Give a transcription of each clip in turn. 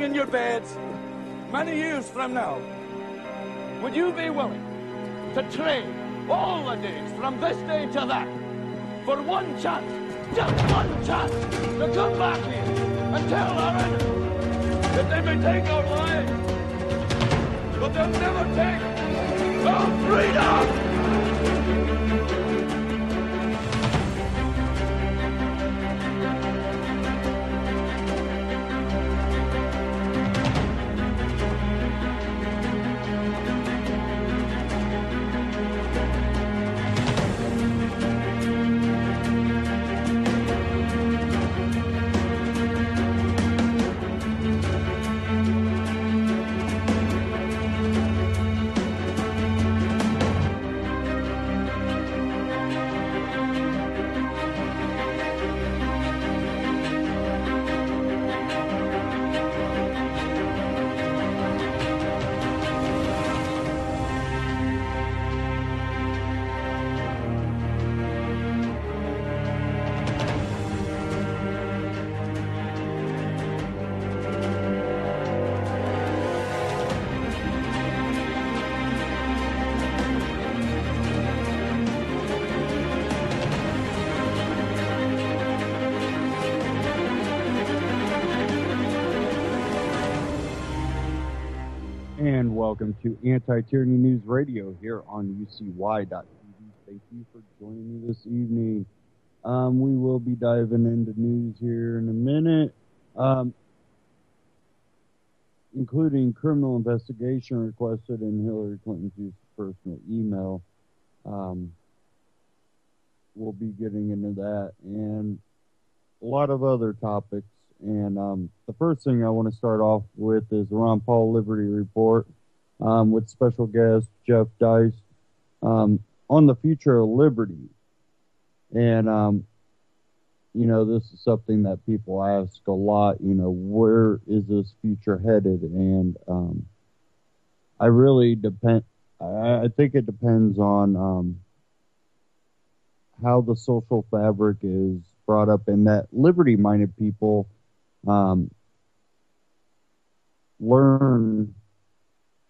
in your beds many years from now, would you be willing to trade all the days from this day to that for one chance, just one chance, to come back here and tell our enemies that they may take our lives, but they'll never take our freedom? And welcome to Anti-Tyranny News Radio here on UCY.tv. Thank you for joining me this evening. We will be diving into news here in a minute, including criminal investigation requested in Hillary Clinton's use of personal email. We'll be getting into that and a lot of other topics. And the first thing I want to start off with is the Ron Paul Liberty Report with special guest Jeff Dice on the future of liberty. And, this is something that people ask a lot, where is this future headed? And I think it depends on how the social fabric is brought up, and that liberty-minded people learn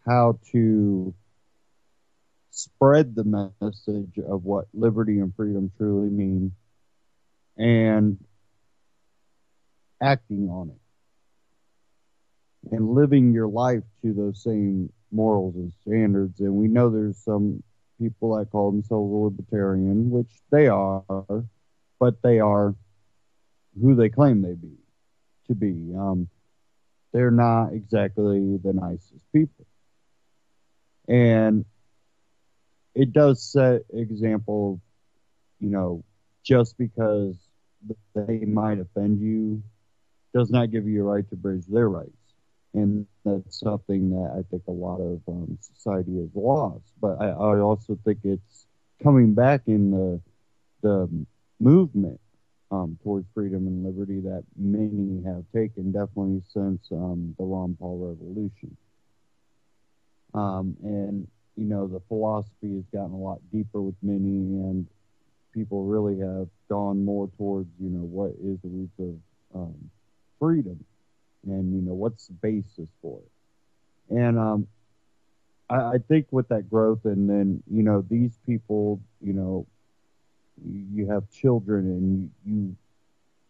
how to spread the message of what liberty and freedom truly mean and acting on it and living your life to those same morals and standards. And we know there's some people that call themselves a libertarian, which they are, but they are who they claim they be. To be. They're not exactly the nicest people. And it does set example, just because they might offend you does not give you a right to bridge their rights. And that's something that I think a lot of society has lost. But I also think it's coming back in the movement towards freedom and liberty that many have taken, definitely since the Ron Paul Revolution. And, the philosophy has gotten a lot deeper with many, and people really have gone more towards, what is the roots of freedom and, what's the basis for it. And I think with that growth, and then, these people, you have children and you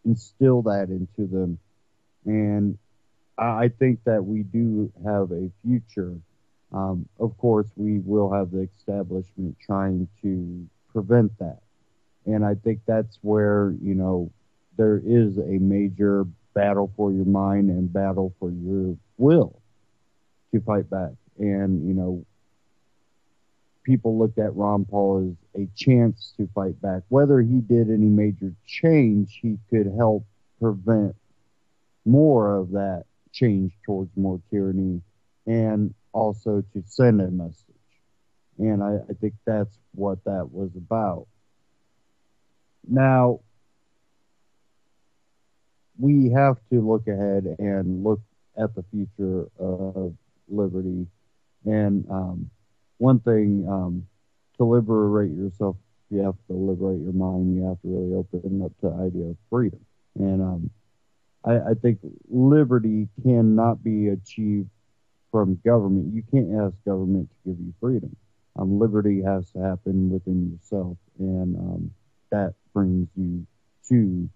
instill that into them. And I think that we do have a future. Of course, we will have the establishment trying to prevent that. And I think that's where, there is a major battle for your mind and battle for your will to fight back. And, people looked at Ron Paul as a chance to fight back. Whether he did any major change, he could help prevent more of that change towards more tyranny, and also to send a message. And I think that's what that was about. Now, we have to look ahead and look at the future of liberty. And one thing, to liberate yourself, you have to liberate your mind. You have to really open up to the idea of freedom. And I think liberty cannot be achieved from government. You can't ask government to give you freedom. Liberty has to happen within yourself, and that brings you to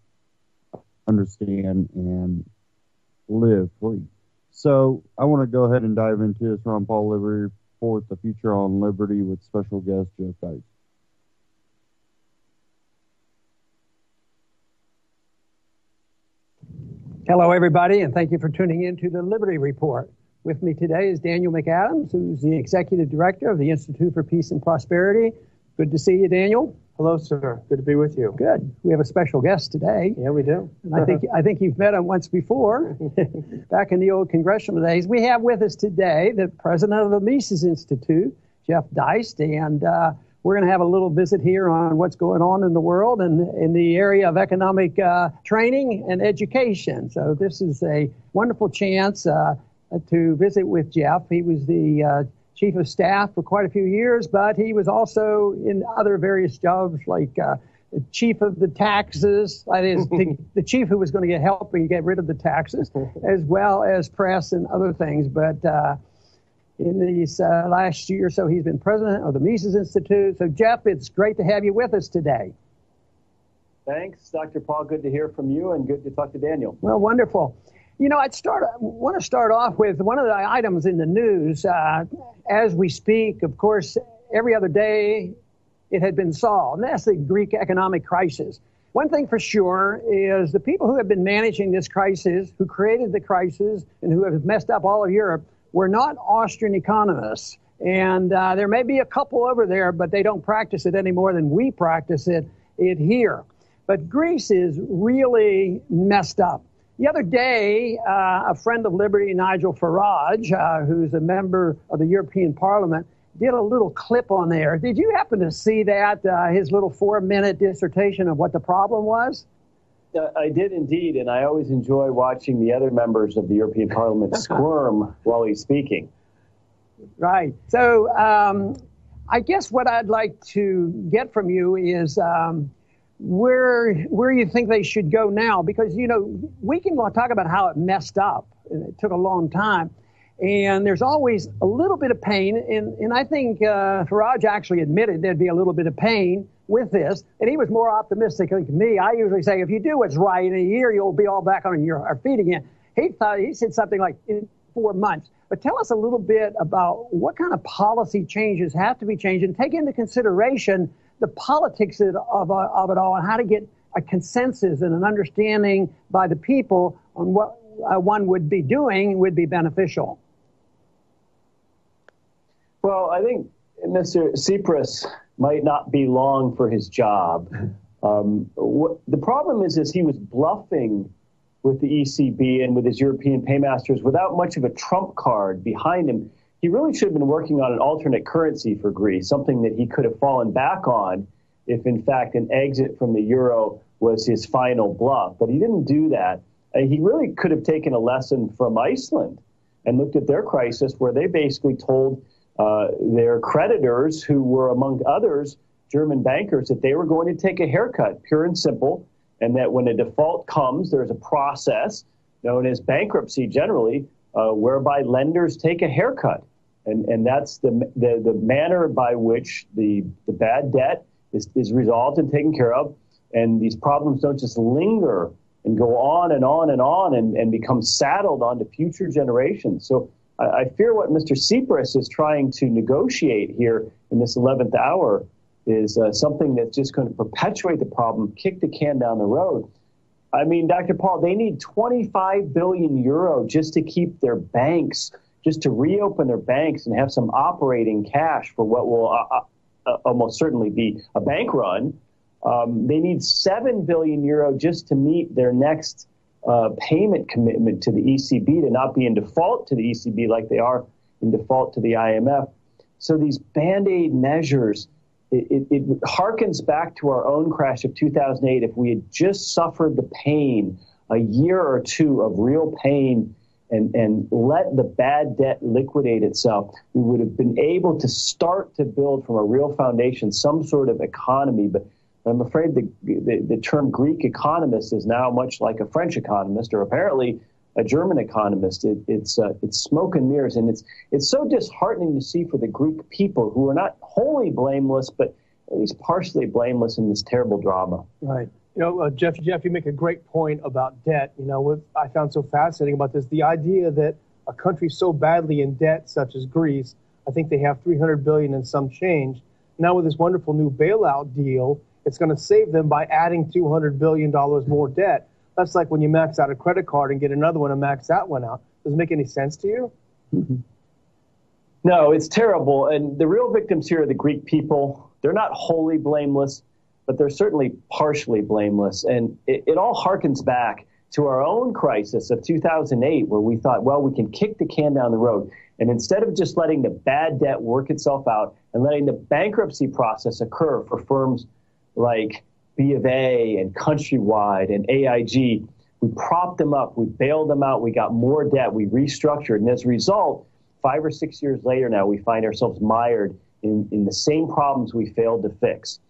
understand and live free. So I want to go ahead and dive into this Ron Paul Liberty Report, the future on liberty, with special guest Jeff Dice. Hello, everybody, and thank you for tuning in to the Liberty Report. With me today is Daniel McAdams, who's the Executive Director of the Institute for Peace and Prosperity. Good to see you, Daniel. Hello, sir. Good to be with you. Good. We have a special guest today. Yeah, we do. And I think you've met him once before, back in the old congressional days. We have with us today the president of the Mises Institute, Jeff Dice, and we're going to have a little visit here on what's going on in the world and in the area of economic training and education. So this is a wonderful chance to visit with Jeff. He was the chief of staff for quite a few years, but he was also in other various jobs like chief of the taxes, that is, the chief who was going to get help and get rid of the taxes, as well as press and other things. But in these last year or so, he's been president of the Mises Institute. So, Jeff, it's great to have you with us today. Thanks, Dr. Paul. Good to hear from you, and good to talk to Daniel. Well, wonderful. You know, want to start off with one of the items in the news. As we speak, of course, every other day it had been solved, and that's the Greek economic crisis. One thing for sure is the people who have been managing this crisis, who created the crisis, and who have messed up all of Europe, were not Austrian economists. And there may be a couple over there, but they don't practice it any more than we practice it here. But Greece is really messed up. The other day, a friend of Liberty, Nigel Farage, who's a member of the European Parliament, did a little clip on there. Did you happen to see that, his little 4-minute dissertation of what the problem was? I did indeed, and I always enjoy watching the other members of the European Parliament squirm while he's speaking. Right. So I guess what I'd like to get from you is where you think they should go now, because, you know, we can talk about how it messed up, and it took a long time, and there's always a little bit of pain, and I think Farage actually admitted there'd be a little bit of pain with this, and he was more optimistic than me. I usually say, if you do what's right, in a year you'll be all back on your feet again. He said something like in 4 months. But tell us a little bit about what kind of policy changes have to be changed, and take into consideration the politics of it all, and how to get a consensus and an understanding by the people on what one would be doing would be beneficial. Well, I think Mr. Tsipras might not be long for his job. The problem is he was bluffing with the ECB and with his European paymasters without much of a trump card behind him. He really should have been working on an alternate currency for Greece, something that he could have fallen back on if, in fact, an exit from the euro was his final bluff. But he didn't do that. He really could have taken a lesson from Iceland and looked at their crisis, where they basically told their creditors, who were, among others, German bankers, that they were going to take a haircut, pure and simple, and that when a default comes, there's a process known as bankruptcy generally, whereby lenders take a haircut. And that's the manner by which the bad debt is resolved and taken care of. And these problems don't just linger and go on and on and on and become saddled onto future generations. So I fear what Mr. Tsipras is trying to negotiate here in this 11th hour is something that's just going to perpetuate the problem, kick the can down the road. I mean, Dr. Paul, they need 25 billion euro just to keep their banks, just to reopen their banks and have some operating cash for what will almost certainly be a bank run. They need 7 billion euro just to meet their next payment commitment to the ECB, to not be in default to the ECB like they are in default to the IMF. So these Band-Aid measures, it harkens back to our own crash of 2008. If we had just suffered the pain, a year or two of real pain, and let the bad debt liquidate itself, we would have been able to start to build from a real foundation some sort of economy. But I'm afraid the term Greek economist is now much like a French economist, or apparently a German economist. It's smoke and mirrors, and it's so disheartening to see for the Greek people, who are not wholly blameless, but at least partially blameless in this terrible drama. Right. Jeff, you make a great point about debt. What I found so fascinating about this, the idea that a country so badly in debt, such as Greece, I think they have $300 billion and some change. Now with this wonderful new bailout deal, it's going to save them by adding $200 billion more debt. That's like when you max out a credit card and get another one and max that one out. Does it make any sense to you? Mm-hmm. No, it's terrible. And the real victims here are the Greek people. They're not wholly blameless, but they're certainly partially blameless. And it all harkens back to our own crisis of 2008, where we thought, well, we can kick the can down the road. And instead of just letting the bad debt work itself out and letting the bankruptcy process occur for firms like B of A and Countrywide and AIG, we propped them up, we bailed them out, we got more debt, we restructured. And as a result, 5 or 6 years later now, we find ourselves mired in the same problems we failed to fix.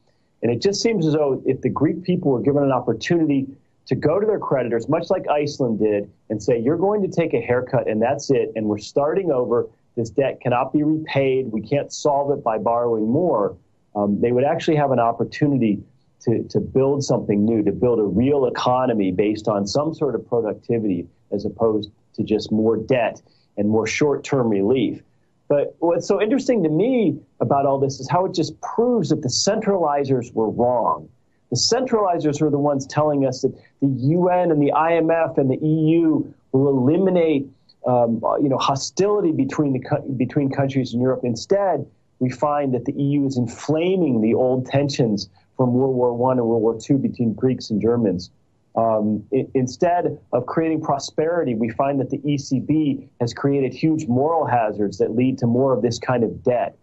And it just seems as though if the Greek people were given an opportunity to go to their creditors, much like Iceland did, and say, you're going to take a haircut and that's it, and we're starting over, this debt cannot be repaid, we can't solve it by borrowing more, they would actually have an opportunity to build something new, to build a real economy based on some sort of productivity, as opposed to just more debt and more short-term relief. But what's so interesting to me about all this is how it just proves that the centralizers were wrong. The centralizers are the ones telling us that the UN and the IMF and the EU will eliminate hostility between countries in Europe. Instead, we find that the EU is inflaming the old tensions from World War I and World War II between Greeks and Germans. Instead of creating prosperity, we find that the ECB has created huge moral hazards that lead to more of this kind of debt.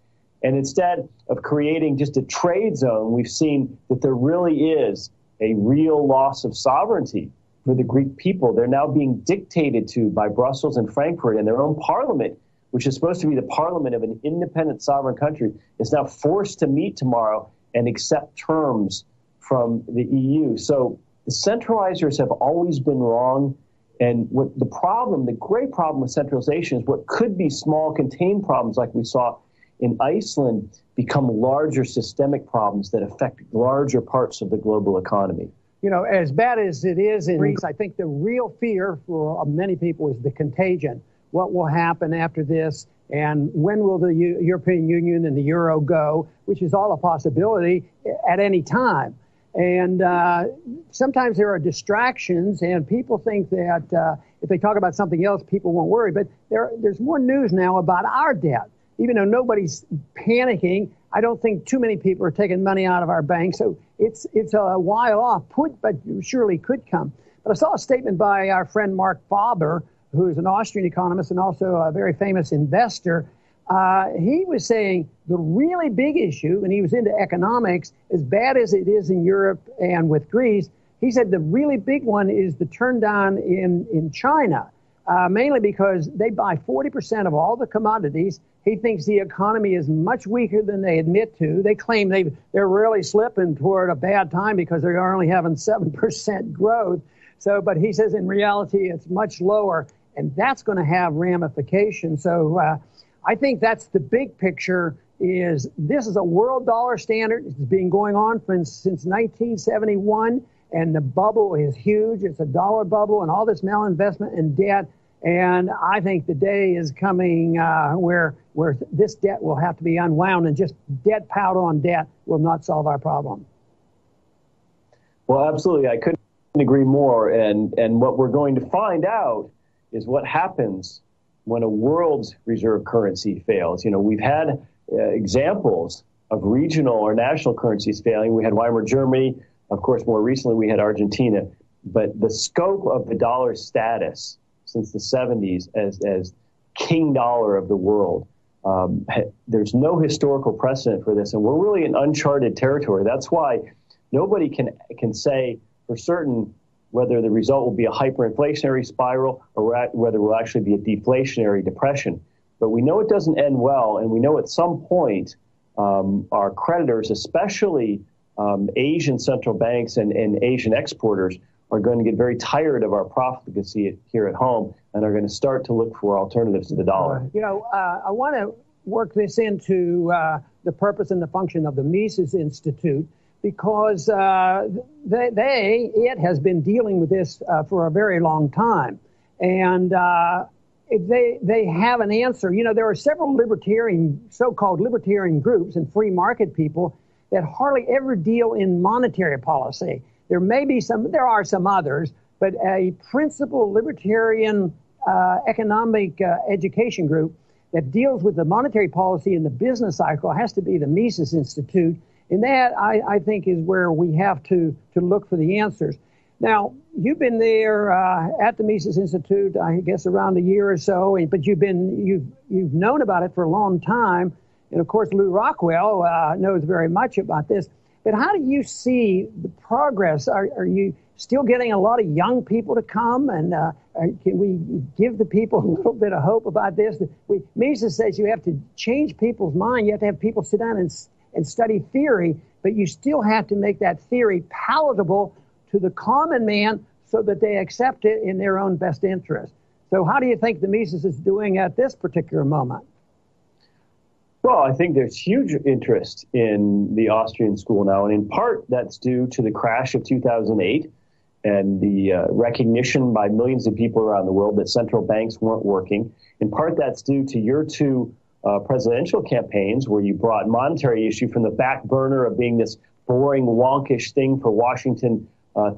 And instead of creating just a trade zone, we've seen that there really is a real loss of sovereignty for the Greek people. They're now being dictated to by Brussels and Frankfurt, and their own parliament, which is supposed to be the parliament of an independent sovereign country, is now forced to meet tomorrow and accept terms from the EU. So the centralizers have always been wrong. And what the great problem with centralization is what could be small contained problems like we saw in Iceland become larger systemic problems that affect larger parts of the global economy. As bad as it is in Greece, I think the real fear for many people is the contagion. What will happen after this? And when will the European Union and the Euro go, which is all a possibility at any time. And sometimes there are distractions, and people think that if they talk about something else, people won't worry. But there's more news now about our debt. Even though nobody's panicking, I don't think too many people are taking money out of our bank. So it's a while off, but surely could come. But I saw a statement by our friend Mark Faber, who is an Austrian economist and also a very famous investor. He was saying the really big issue, and he was into economics, as bad as it is in Europe and with Greece, he said the really big one is the turn down in China, mainly because they buy 40% of all the commodities. He thinks the economy is much weaker than they admit to. They claim they're really slipping toward a bad time because they're only having 7% growth. But he says in reality it's much lower, and that's going to have ramifications. So I think that's the big picture. This is a world dollar standard. It's been going on since 1971, and the bubble is huge. It's a dollar bubble, and all this malinvestment and debt. And I think the day is coming where this debt will have to be unwound, and just debt piled on debt will not solve our problem. Well, absolutely. I couldn't agree more. And what we're going to find out is what happens when a world's reserve currency fails. We've had examples of regional or national currencies failing. We had Weimar Germany. Of course, more recently, we had Argentina. But the scope of the dollar's status since the 70s as king dollar of the world, there's no historical precedent for this. And we're really in uncharted territory. That's why nobody can say for certain whether the result will be a hyperinflationary spiral or whether it will actually be a deflationary depression. But we know it doesn't end well, and we know at some point our creditors, especially Asian central banks and Asian exporters are going to get very tired of our profligacy here at home and are going to start to look for alternatives to the dollar. I want to work this into the purpose and the function of the Mises Institute, because it has been dealing with this for a very long time. And they have an answer. There are several so-called libertarian groups and free market people that hardly ever deal in monetary policy. There are some others, but a principal libertarian economic education group that deals with the monetary policy and the business cycle has to be the Mises Institute. And that, I think, is where we have to look for the answers. Now, you've been there at the Mises Institute, I guess, around a year or so, but you've known about it for a long time. And, of course, Lou Rockwell knows very much about this. But how do you see the progress? Are you still getting a lot of young people to come? And can we give the people a little bit of hope about this? Mises says you have to change people's mind. You have to have people sit down and study theory, but you still have to make that theory palatable to the common man so that they accept it in their own best interest. So how do you think the Mises is doing at this particular moment? Well, I think there's huge interest in the Austrian school now, and in part that's due to the crash of 2008 and the recognition by millions of people around the world that central banks weren't working. In part that's due to your two presidential campaigns where you brought monetary issue from the back burner of being this boring, wonkish thing for Washington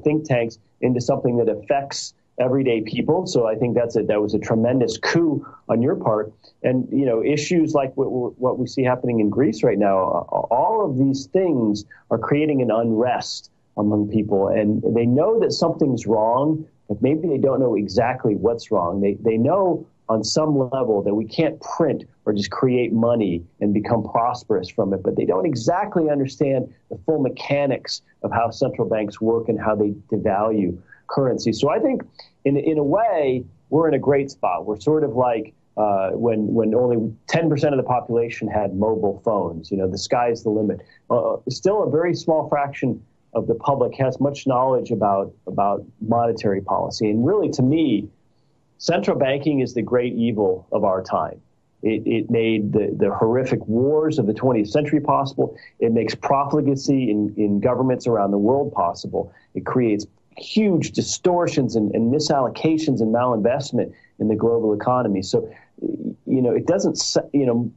think tanks into something that affects everyday people. So I think that was a tremendous coup on your part. And, issues like what we see happening in Greece right now, all of these things are creating an unrest among people. And they know that something's wrong, but maybe they don't know exactly what's wrong. They know on some level that we can't print or just create money and become prosperous from it, but they don't exactly understand the full mechanics of how central banks work and how they devalue currency. So I think in a way, we're in a great spot. We're sort of like when only 10% of the population had mobile phones. The sky's the limit. Still a very small fraction of the public has much knowledge about monetary policy. And really, to me, central banking is the great evil of our time. It made the horrific wars of the 20th century possible. It makes profligacy in governments around the world possible. It creates huge distortions and misallocations and malinvestment in the global economy. So, it doesn't,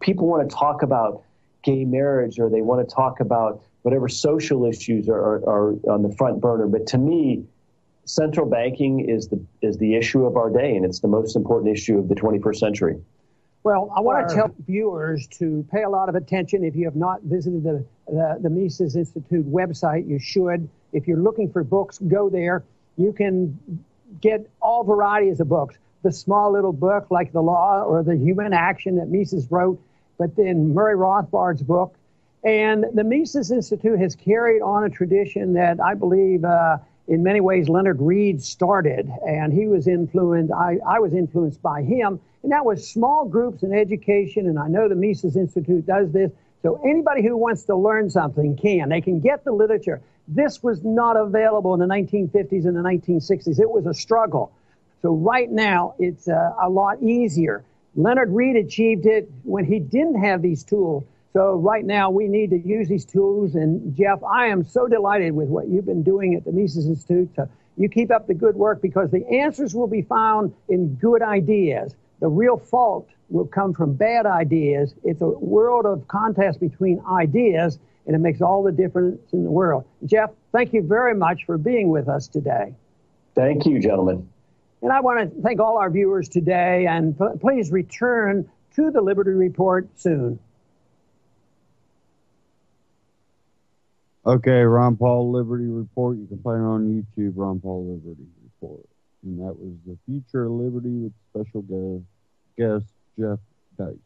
people want to talk about gay marriage or they want to talk about whatever social issues are on the front burner. But to me, central banking is the issue of our day, and it's the most important issue of the 21st century. Well, I want to tell viewers to pay a lot of attention. If you have not visited the Mises Institute website, you should. If you're looking for books, go there. You can get all varieties of books. The small little book like The Law or The Human Action that Mises wrote, but then Murray Rothbard's book. And the Mises Institute has carried on a tradition that I believe in many ways Leonard Read started, and he was influenced, I was influenced by him, and that was small groups in education, and I know the Mises Institute does this, so anybody who wants to learn something can. They can get the literature. This was not available in the 1950s and the 1960s. It was a struggle. So right now, it's a lot easier. Leonard Read achieved it when he didn't have these tools. So right now, we need to use these tools. And Jeff, I am so delighted with what you've been doing at the Mises Institute. So you keep up the good work, because the answers will be found in good ideas. The real fault will come from bad ideas. It's a world of contest between ideas, and it makes all the difference in the world. Jeff, thank you very much for being with us today. Thank you, gentlemen. And I want to thank all our viewers today, and please return to the Liberty Report soon. Okay, Ron Paul Liberty Report. You can find it on YouTube, Ron Paul Liberty Report. And that was the Future of Liberty with special guest Jeff Dyke.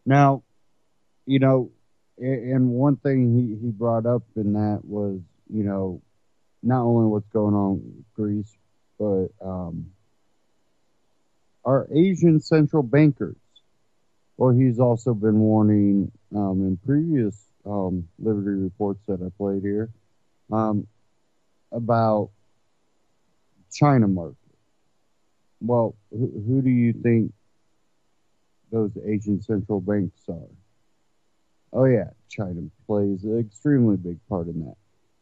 Now, and one thing he brought up in that was, not only what's going on with Greece, but our Asian central bankers. Well, he's also been warning in previous Liberty Reports that I played here, about China market. Well, who do you think those Asian central banks are? Oh yeah, China plays an extremely big part in that.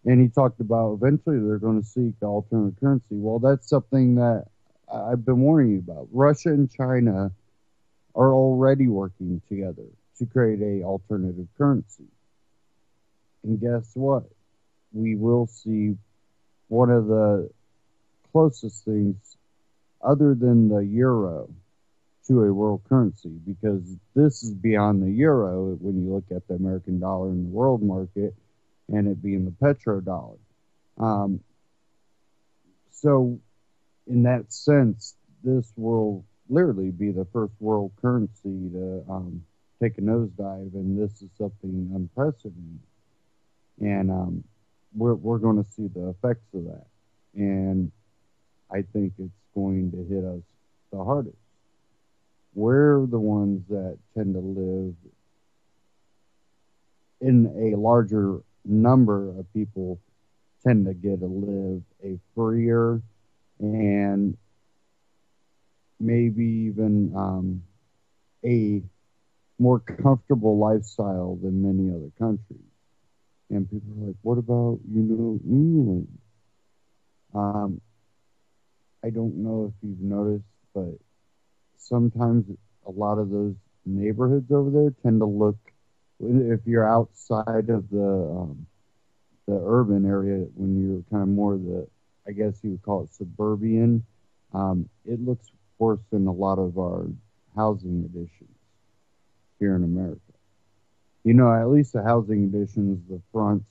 And he talked about eventually they're going to seek alternate currency. Well, that's something that I've been warning you about. Russia and China are already working together to create a alternative currency. And guess what? We will see one of the closest things other than the euro to a world currency, because this is beyond the euro when you look at the American dollar in the world market and it being the petrodollar. So in that sense, this will literally be the first world currency to take a nosedive, and this is something unprecedented. And we're going to see the effects of that. And I think it's going to hit us the hardest. We're the ones that tend to live in a larger number of people tend to get to live a freer and maybe even a more comfortable lifestyle than many other countries. And people are like, what about, England? I don't know if you've noticed, but sometimes a lot of those neighborhoods over there tend to look, if you're outside of the urban area, when you're kind of more I guess you would call it suburban, it looks worse than a lot of our housing additions here in America. At least the housing additions, the fronts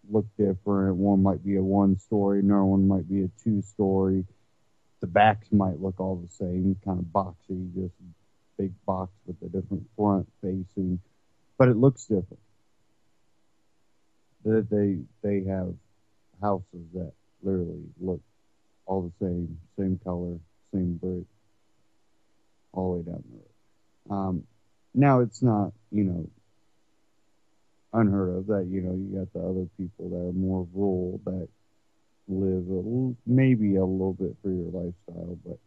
look different. One might be a 1-story, another one might be a 2-story. The backs might look all the same, kind of boxy, just big box with a different front facing, but it looks different. They have houses that literally look all the same color, same brick, all the way down the road. Now it's not, unheard of that, you got the other people that are more rural that live maybe a little bit for your lifestyle, but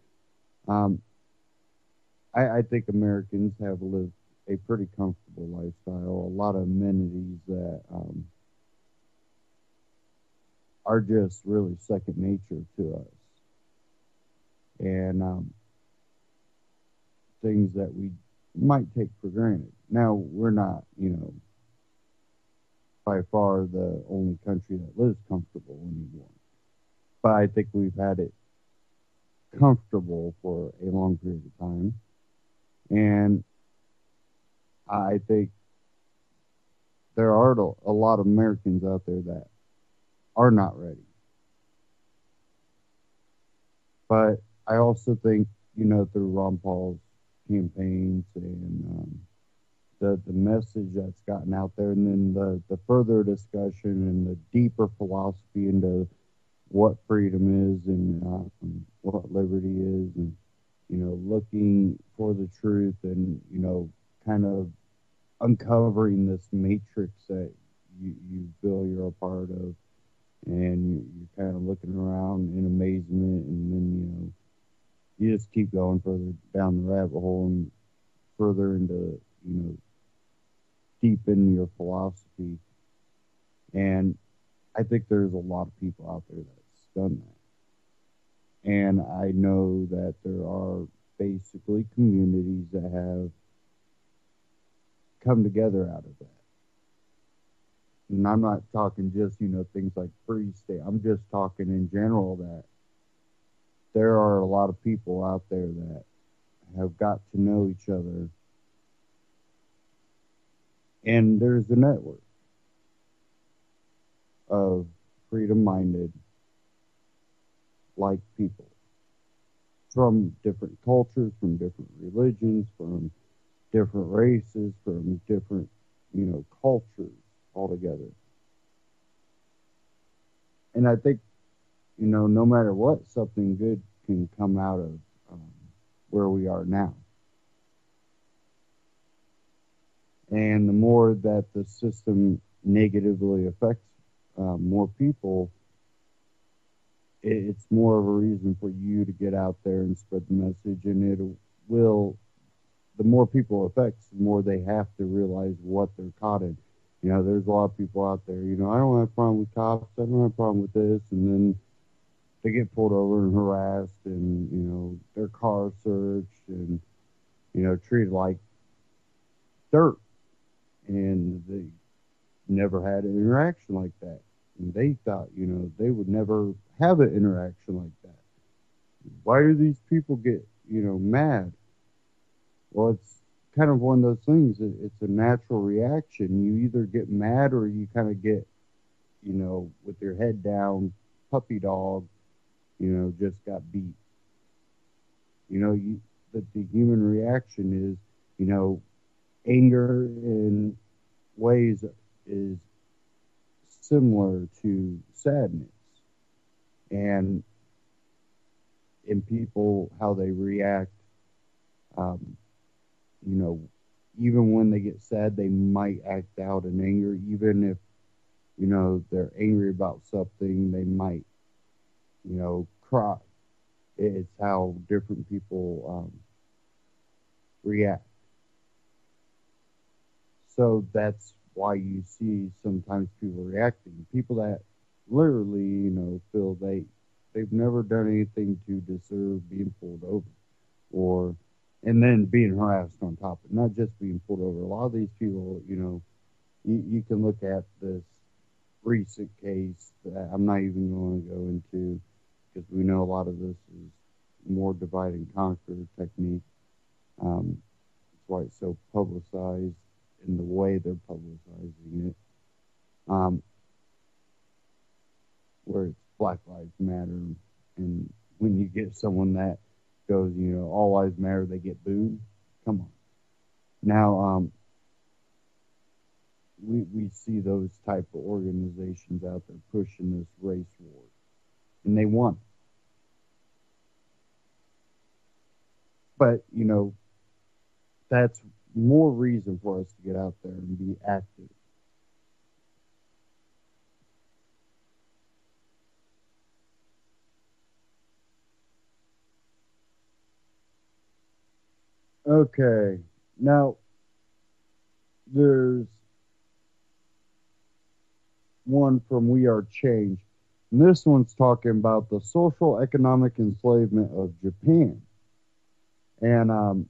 I think Americans have lived a pretty comfortable lifestyle, a lot of amenities that are just really second nature to us, and things that we might take for granted. Now, we're not, by far the only country that lives comfortable anymore. But I think we've had it comfortable for a long period of time. And I think there are a lot of Americans out there that are not ready. But I also think, through Ron Paul's campaigns and the message that's gotten out there, and then the further discussion and the deeper philosophy into what freedom is and what liberty is, and looking for the truth, and kind of uncovering this matrix that you feel you're a part of, and you're kind of looking around in amazement, and then you just keep going further down the rabbit hole and further into deep in your philosophy. And I think there's a lot of people out there that's done that. And I know that there are basically communities that have come together out of that. And I'm not talking just, things like free state. I'm just talking in general that there are a lot of people out there that have got to know each other. And there's a network of freedom-minded, like people from different cultures, from different religions, from different races, from different, cultures altogether. And I think, no matter what, something good can come out of where we are now. And the more that the system negatively affects more people, it's more of a reason for you to get out there and spread the message, and it will. The more people it affects, the more they have to realize what they're caught in. You know, there's a lot of people out there. You know, I don't have a problem with cops. I don't have a problem with this, and then they get pulled over and harassed, and you know, their car searched, and you know, treated like dirt, and they never had an interaction like that. And they thought, you know, they would never have an interaction like that. Why do these people get, you know, mad? Well, it's kind of one of those things. It's a natural reaction. You either get mad or you kind of get, you know, with your head down, puppy dog, you know, just got beat. You know, the human reaction is, you know, anger in ways is similar to sadness. And in people, how they react, you know, even when they get sad, they might act out in anger. Even if, you know, they're angry about something, they might, you know, cry. It's how different people react. So that's why you see sometimes people reacting. People that literally, you know, feel they've never done anything to deserve being pulled over, or and then being harassed on top of it, not just being pulled over. A lot of these people, you know, you can look at this recent case that I'm not even going to go into, because we know a lot of this is more divide and conquer technique. That's why it's so publicized in the way they're publicizing it, where it's Black Lives Matter, and when you get someone that goes, you know, all lives matter, they get booed. Come on. Now, we see those type of organizations out there pushing this race war, and they won. But, you know, that's more reason for us to get out there and be active. Okay, now there's one from We Are Change, and this one's talking about the social economic enslavement of Japan. And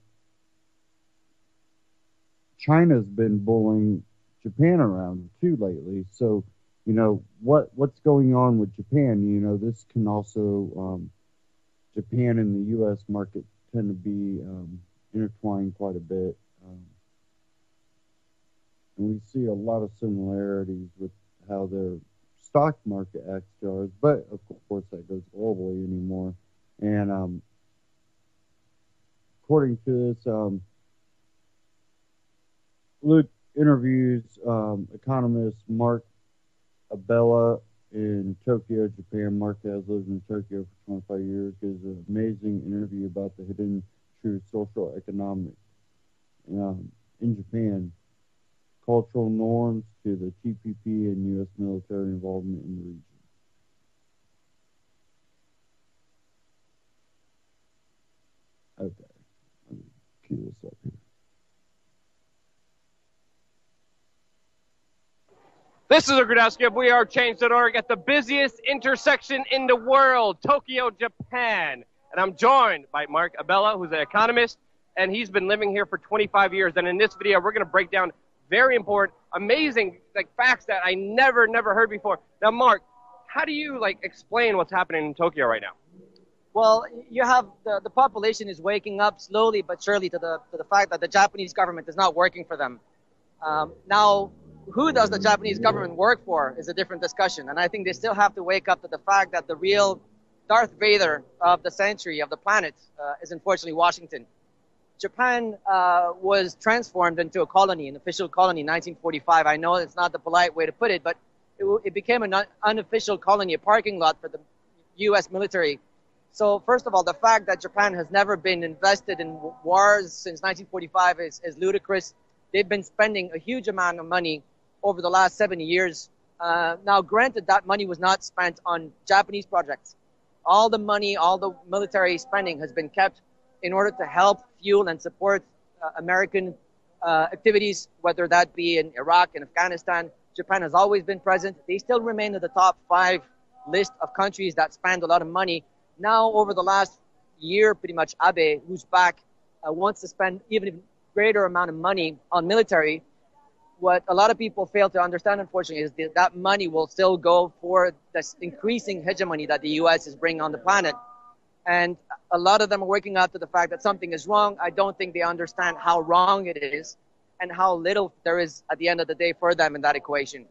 China's been bullying Japan around too lately. So, you know, what's going on with Japan? You know, this can also Japan and the U.S. market tend to be intertwined quite a bit, and we see a lot of similarities with how their stock market acts are. But of course, that goes globally anymore. And according to this, Luke interviews economist Mark Abella in Tokyo, Japan. Mark has lived in Tokyo for 25 years. Gives an amazing interview about the hidden true social economic in Japan, cultural norms to the TPP and U.S. military involvement in the region. Okay, let me cue this up here. This is Gradowski of WeAreChange.org at the busiest intersection in the world, Tokyo, Japan. And I'm joined by Mark Abella, who's an economist, and he's been living here for 25 years. And in this video, we're going to break down very important, amazing facts that I never heard before. Now, Mark, how do you explain what's happening in Tokyo right now? Well, you have the population is waking up slowly but surely to the fact that the Japanese government is not working for them. Now, who does the Japanese government work for is a different discussion. And I think they still have to wake up to the fact that the real Darth Vader of the century, of the planet, is unfortunately Washington. Japan was transformed into a colony, an official colony in 1945. I know it's not the polite way to put it, but it became an unofficial colony, a parking lot for the U.S. military. So first of all, the fact that Japan has never been invested in wars since 1945 is ludicrous. They've been spending a huge amount of money over the last 70 years. Now, granted, that money was not spent on Japanese projects. All the money, all the military spending has been kept in order to help fuel and support American activities, whether that be in Iraq and Afghanistan. Japan has always been present. They still remain in the top 5 list of countries that spend a lot of money. Now, over the last year, pretty much, Abe, who's back, wants to spend even greater amount of money on military. What a lot of people fail to understand, unfortunately, is that money will still go for this increasing hegemony that the U.S. is bringing on the planet. And a lot of them are waking up to the fact that something is wrong. I don't think they understand how wrong it is and how little there is at the end of the day for them in that equation.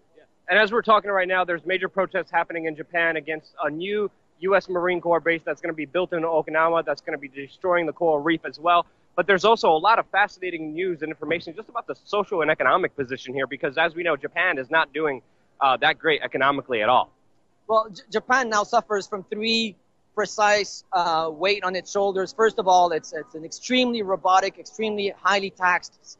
And as we're talking right now, there's major protests happening in Japan against a new U.S. Marine Corps base that's going to be built in Okinawa, that's going to be destroying the coral reef as well. But there's also a lot of fascinating news and information just about the social and economic position here, because as we know, Japan is not doing that great economically at all. Well, Japan now suffers from 3 precise weight on its shoulders. First of all, it's an extremely robotic, extremely highly taxed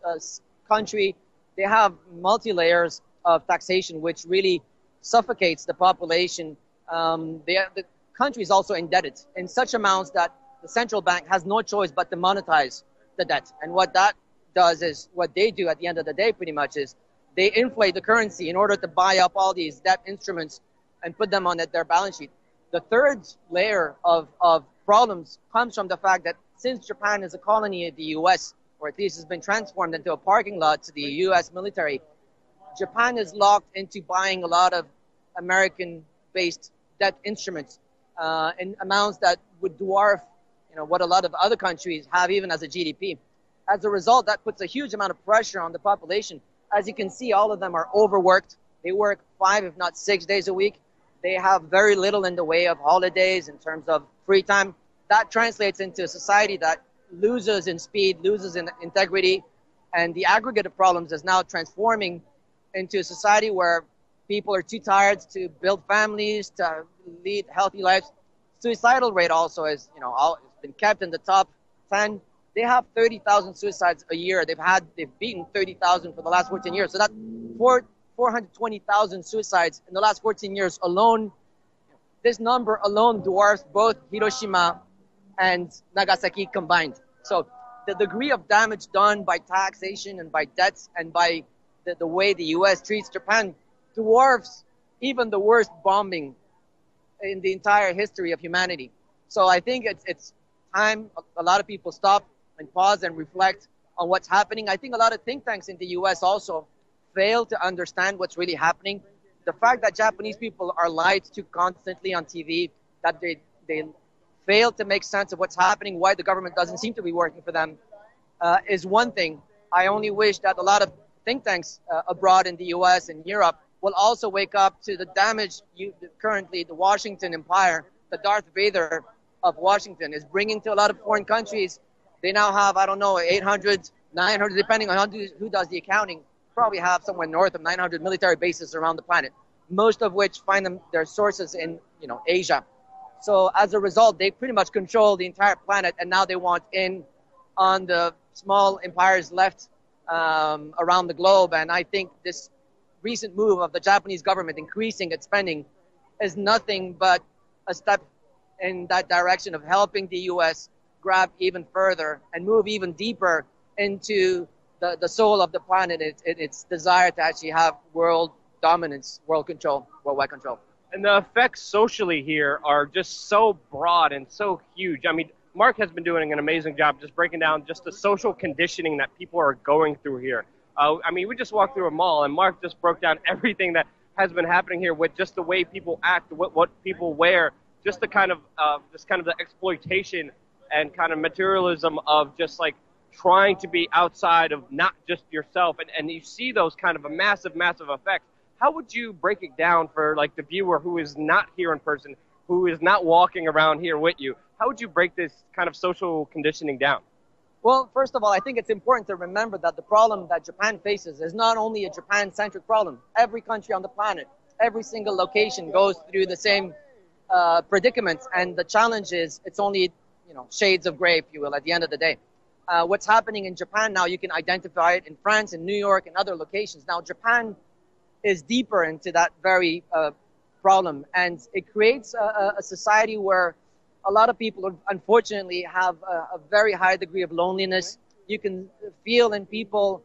country. They have multi-layers of taxation, which really suffocates the population. The country is also indebted in such amounts that the central bank has no choice but to monetize the debt. And what that does is, what they do at the end of the day pretty much is, they inflate the currency in order to buy up all these debt instruments and put them on their balance sheet. The third layer of problems comes from the fact that since Japan is a colony of the U.S., or at least has been transformed into a parking lot to the U.S. military, Japan is locked into buying a lot of American-based debt instruments in amounts that would dwarf what a lot of other countries have even as a GDP. As a result, that puts a huge amount of pressure on the population. As you can see, all of them are overworked. They work 5, if not 6 days a week. They have very little in the way of holidays in terms of free time. That translates into a society that loses in speed, loses in integrity, and the aggregate of problems is now transforming into a society where people are too tired to build families, to lead healthy lives. Suicidal rate also is, it's been kept in the top 10. They have 30,000 suicides a year. They've beaten 30,000 for the last 14 years. So that's 420,000 suicides in the last 14 years alone. This number alone dwarfs both Hiroshima and Nagasaki combined. So the degree of damage done by taxation and by debts and by the way the U.S. treats Japan dwarfs even the worst bombing in the entire history of humanity. So I think it's time a lot of people stop and pause and reflect on what's happening. I think a lot of think tanks in the U.S. also fail to understand what's really happening. The fact that Japanese people are lied to constantly on TV, that they fail to make sense of what's happening, why the government doesn't seem to be working for them, is one thing. I only wish that a lot of think tanks abroad in the U.S. and Europe will also wake up to the damage currently the Washington empire, the Darth Vader of Washington, is bringing to a lot of foreign countries. They now have, 800, 900, depending on who does the accounting, probably have somewhere north of 900 military bases around the planet, most of which find their sources in, Asia. So as a result, they pretty much control the entire planet, and now they want in on the small empires left around the globe. And I think this recent move of the Japanese government increasing its spending is nothing but a step in that direction of helping the U.S. grab even further and move even deeper into the soul of the planet, its desire to actually have world dominance, worldwide control. And the effects socially here are just so broad and so huge. I mean, Mark has been doing an amazing job just breaking down just the social conditioning that people are going through here. We just walked through a mall, and Mark just broke down everything that has been happening here with just the way people act, what people wear, just the kind of the exploitation and kind of materialism of just like trying to be outside of not just yourself. And you see those kind of a massive effects. How would you break it down for like the viewer who is not here in person, who is not walking around here with you? How would you break this kind of social conditioning down? Well, first of all, I think it's important to remember that the problem that Japan faces is not only a Japan-centric problem. Every country on the planet, every single location goes through the same predicaments, and the challenge is it's only shades of gray, if you will, at the end of the day. What's happening in Japan now, you can identify it in France, in New York, and other locations. Now, Japan is deeper into that very problem, and it creates a society where a lot of people unfortunately have a very high degree of loneliness. You can feel in people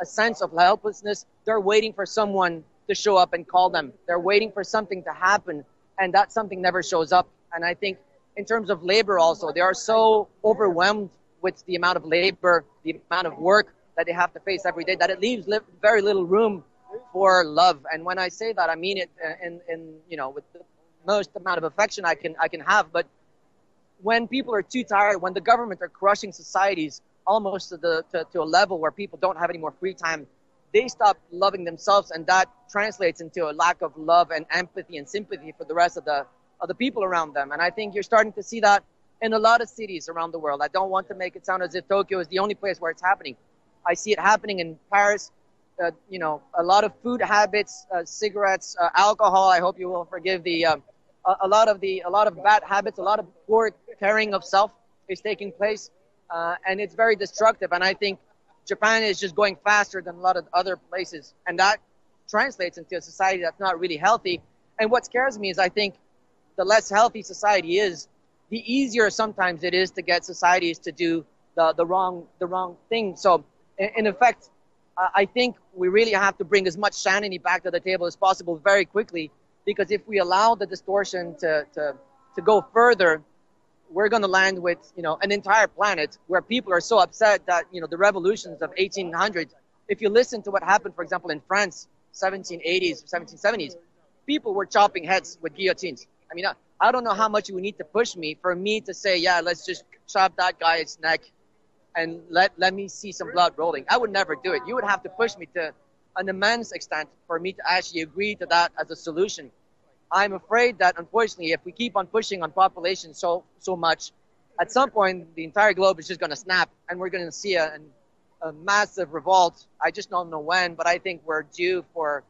a sense of helplessness. They're waiting for someone to show up and call them. They're waiting for something to happen, and that something never shows up. And I think in terms of labor also, they are so overwhelmed with the amount of labor, the amount of work that they have to face every day, that it leaves very little room for love. And when I say that, I mean it in with the most amount of affection I can have. But when people are too tired, when the government are crushing societies almost to a level where people don't have any more free time, they stop loving themselves, and that translates into a lack of love and empathy and sympathy for the rest of the people around them. And I think you're starting to see that in a lot of cities around the world. I don't want to make it sound as if Tokyo is the only place where it's happening. I see it happening in Paris. A lot of food habits, cigarettes, alcohol. I hope you will forgive a lot of bad habits, a lot of poor caring of self is taking place, and it's very destructive. And I think Japan is just going faster than a lot of other places, and that translates into a society that's not really healthy. And what scares me is I think the less healthy society is, the easier sometimes it is to get societies to do the wrong thing. So in effect, I think we really have to bring as much sanity back to the table as possible very quickly, because if we allow the distortion to go further, we're going to land with an entire planet where people are so upset that the revolutions of 1800, if you listen to what happened, for example, in France, 1780s, 1770s, people were chopping heads with guillotines. I mean, I don't know how much you would need to push me for me to say, yeah, let's just chop that guy's neck and let me see some blood rolling. I would never do it. You would have to push me to an immense extent for me to actually agree to that as a solution. I'm afraid that, unfortunately, if we keep on pushing on population so much, at some point the entire globe is just going to snap, and we're going to see a massive revolt. I just don't know when, but I think we're due for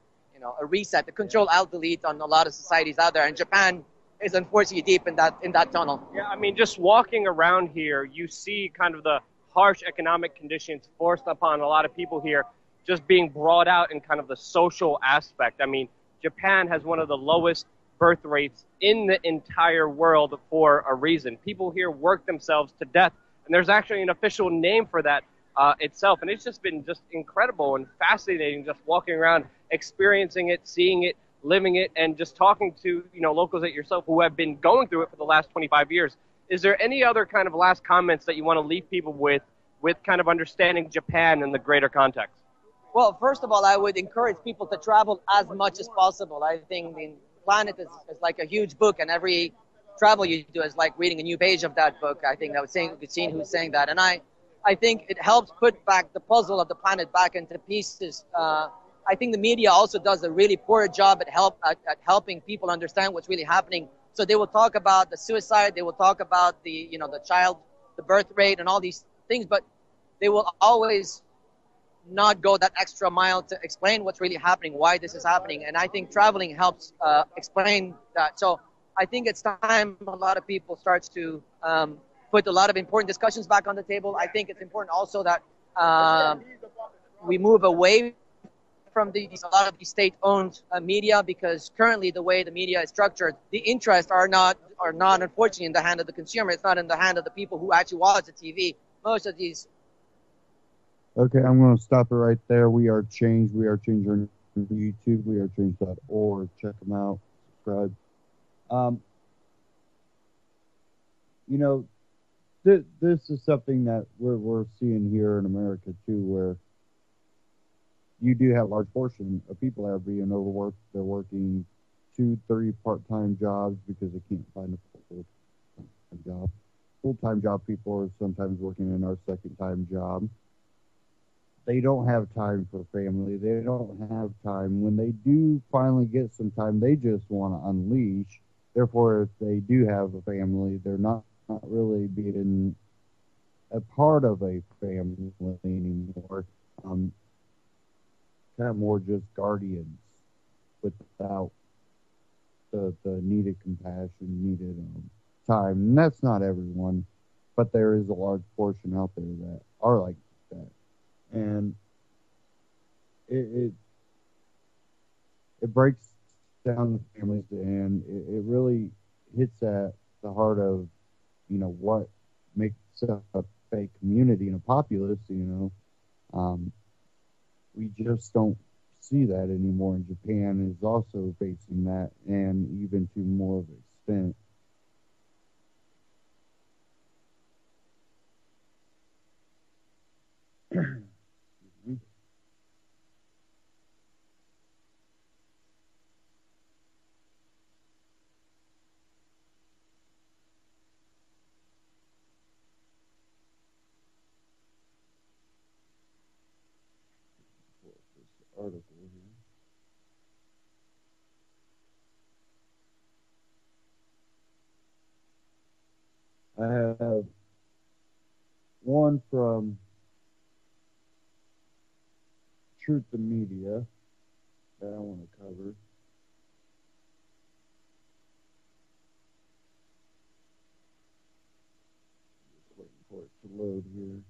a reset, the Control-Alt-Delete on a lot of societies out there, and Japan is unfortunately deep in that tunnel. Yeah, I mean, just walking around here, you see kind of the harsh economic conditions forced upon a lot of people here, just being brought out in kind of the social aspect. I mean, Japan has one of the lowest birth rates in the entire world for a reason. People here work themselves to death, and there's actually an official name for that itself. And it's just been just incredible and fascinating just walking around, experiencing it, seeing it, living it, and just talking to locals like yourself who have been going through it for the last 25 years. Is there any other kind of last comments that you want to leave people with kind of understanding Japan in the greater context? Well, first of all, I would encourage people to travel as much as possible. I think the planet is like a huge book, and every travel you do is like reading a new page of that book. I think that was Gutsin who's saying that. And I think it helps put back the puzzle of the planet back into pieces. I think the media also does a really poor job at helping people understand what's really happening. So they will talk about the suicide, they will talk about the birth rate and all these things, but they will always not go that extra mile to explain what's really happening, why this is happening. And I think traveling helps explain that. So I think it's time a lot of people start to put a lot of important discussions back on the table. I think it's important also that we move away from a lot of the state-owned media, because currently the way the media is structured, the interests are not unfortunately in the hand of the consumer. It's not in the hand of the people who actually watch the TV. Most of these. Okay, I'm going to stop it right there. We are changed. We are changed on YouTube. We are changed.org. Check them out. Subscribe. This is something that we're seeing here in America too, where you do have a large portion of people that are being overworked. They're working 2-3 part-time jobs because they can't find a full-time job. Full-time job people are sometimes working in our second-time job. They don't have time for family. They don't have time. When they do finally get some time, they just want to unleash. Therefore, if they do have a family, they're not really being a part of a family anymore. Kind of more just guardians without the needed compassion, needed time. And that's not everyone, but there is a large portion out there that are like that. And breaks down the families, and it really hits at the heart of, what makes a community and a populace. We just don't see that anymore. And Japan is also facing that, and even to more of an extent. Article here. I have one from Truth and Media that I want to cover. Just waiting for it to load here.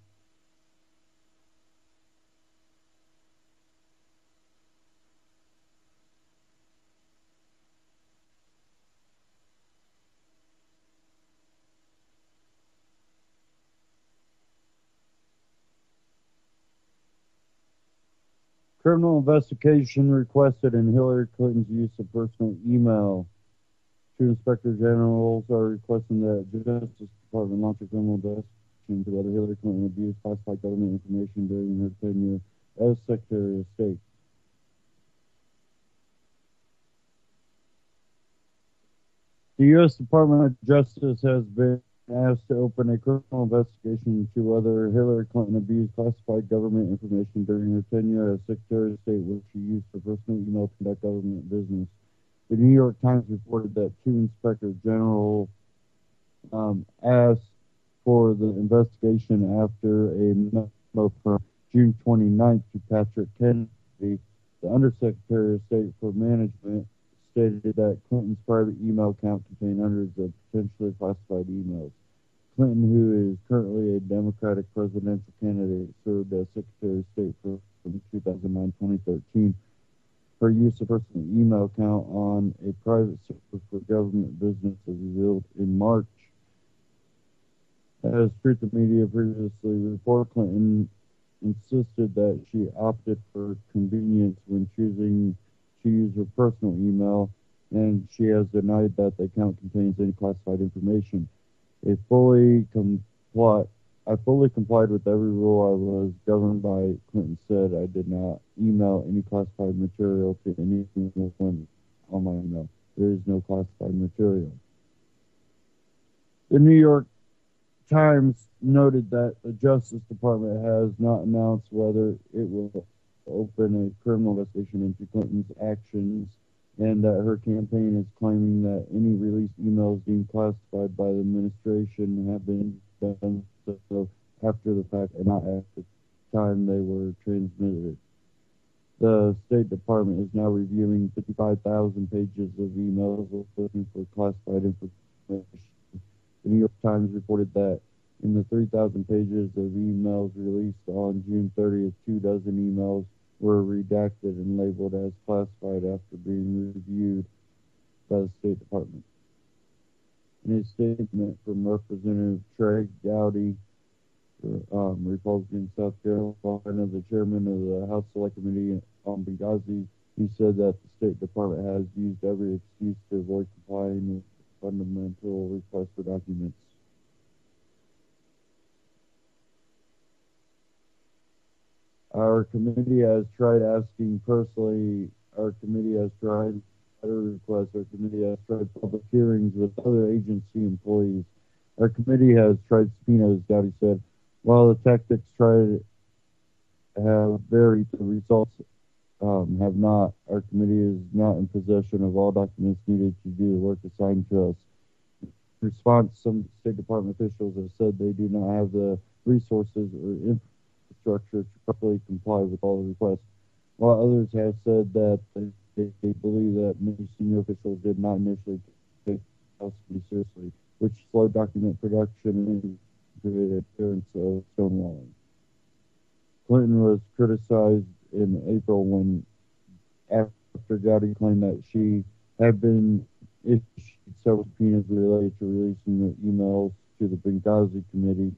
Criminal investigation requested in Hillary Clinton's use of personal email. Two inspector generals are requesting that the Justice Department launch a criminal investigation into whether Hillary Clinton abused classified government information during her tenure as Secretary of State. The U.S. Department of Justice has been asked to open a criminal investigation into whether Hillary Clinton abused classified government information during her tenure as Secretary of State, which she used for personal email to conduct government business. The New York Times reported that two inspectors general asked for the investigation after a memo from June 29th to Patrick Kennedy, the Undersecretary of State for Management, stated that Clinton's private email account contained hundreds of potentially classified emails. Clinton, who is currently a Democratic presidential candidate, served as Secretary of State from 2009 2013. Her use of personal email account on a private server for government business was revealed in March. As Truth and Media previously reported, Clinton insisted that she opted for convenience when choosing to use her personal email, and she has denied that the account contains any classified information. I fully complied with every rule I was governed by, Clinton said. I did not email any classified material to anyone on my email. There is no classified material. The New York Times noted that the Justice Department has not announced whether it will open a criminal investigation into Clinton's actions, and that her campaign is claiming that any released emails deemed classified by the administration have been done so after the fact and not at the time they were transmitted. The State Department is now reviewing 55,000 pages of emails looking for classified information. The New York Times reported that in the 3,000 pages of emails released on June 30th, 24 emails were redacted and labeled as classified after being reviewed by the State Department. In a statement from Representative Trey Gowdy, Republican South Carolina, the chairman of the House Select Committee on Benghazi, he said that the State Department has used every excuse to avoid complying with fundamental requests for documents. Our committee has tried public hearings with other agency employees. Our committee has tried subpoenas, Gowdy said. While the tactics tried have varied, the results have not. Our committee is not in possession of all documents needed to do the work assigned to us. In response, some State Department officials have said they do not have the resources or infrastructure to properly comply with all the requests, while others have said that they believe that many senior officials did not initially take custody seriously, which slowed document production and created appearance of stonewalling. Clinton was criticized in April when, after Dr. Gowdy claimed that she had been issued several subpoenas related to releasing the emails to the Benghazi committee.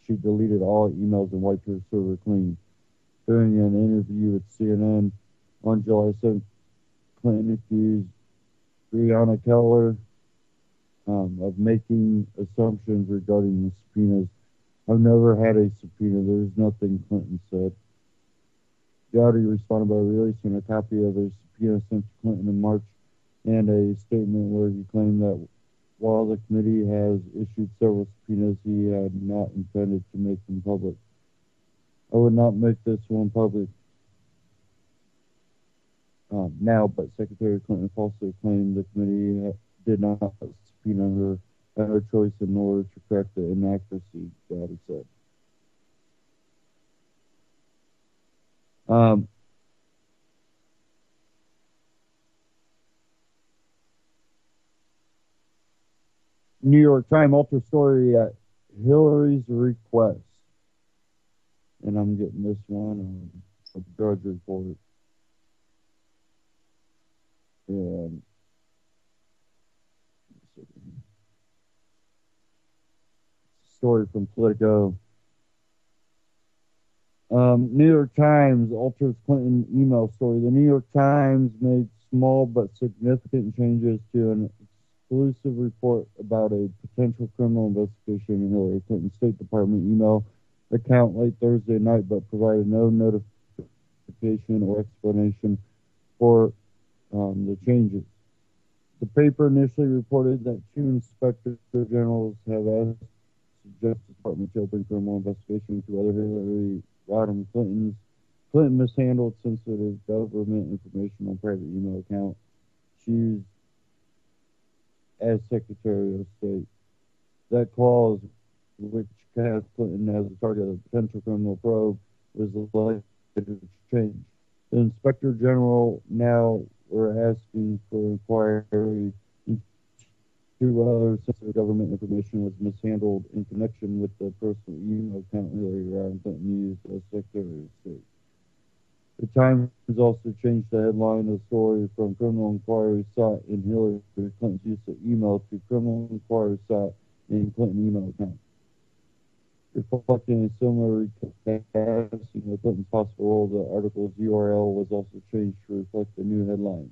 She deleted all emails and wiped her server clean. During an interview with CNN on July 7th, Clinton accused Breonna Keller of making assumptions regarding the subpoenas. I've never had a subpoena. There's nothing, Clinton said. Gowdy responded by releasing a copy of a subpoena sent to Clinton in March and a statement where he claimed that while the committee has issued several subpoenas, he had not intended to make them public. I would not make this one public now, but Secretary Clinton falsely claimed the committee did not subpoena her at her choice in order to correct the inaccuracy, Gowdy said. New York Times altered story at Hillary's request. And I'm getting this one from Drudge Report. And story from Politico. New York Times alters Clinton email story. The New York Times made small but significant changes to an exclusive report about a potential criminal investigation in Hillary Clinton's State Department email account late Thursday night, but provided no notification or explanation for the changes. The paper initially reported that two inspector generals have asked the Justice Department to open criminal investigation into whether Hillary Rodham Clinton mishandled sensitive government information on private email account she used as Secretary of State. That clause, which cast Clinton as a target of a potential criminal probe, was likely to change. The Inspector General now were asking for inquiry into whether sensitive government information was mishandled in connection with the personal email account Hillary Rodham Clinton used as Secretary of State. The Times also changed the headline of the story from criminal inquiry sought in Hillary Clinton's use of email to criminal inquiry sought in Clinton email account. Reflecting a similar recasting of Clinton's possible role, the article's URL was also changed to reflect the new headline.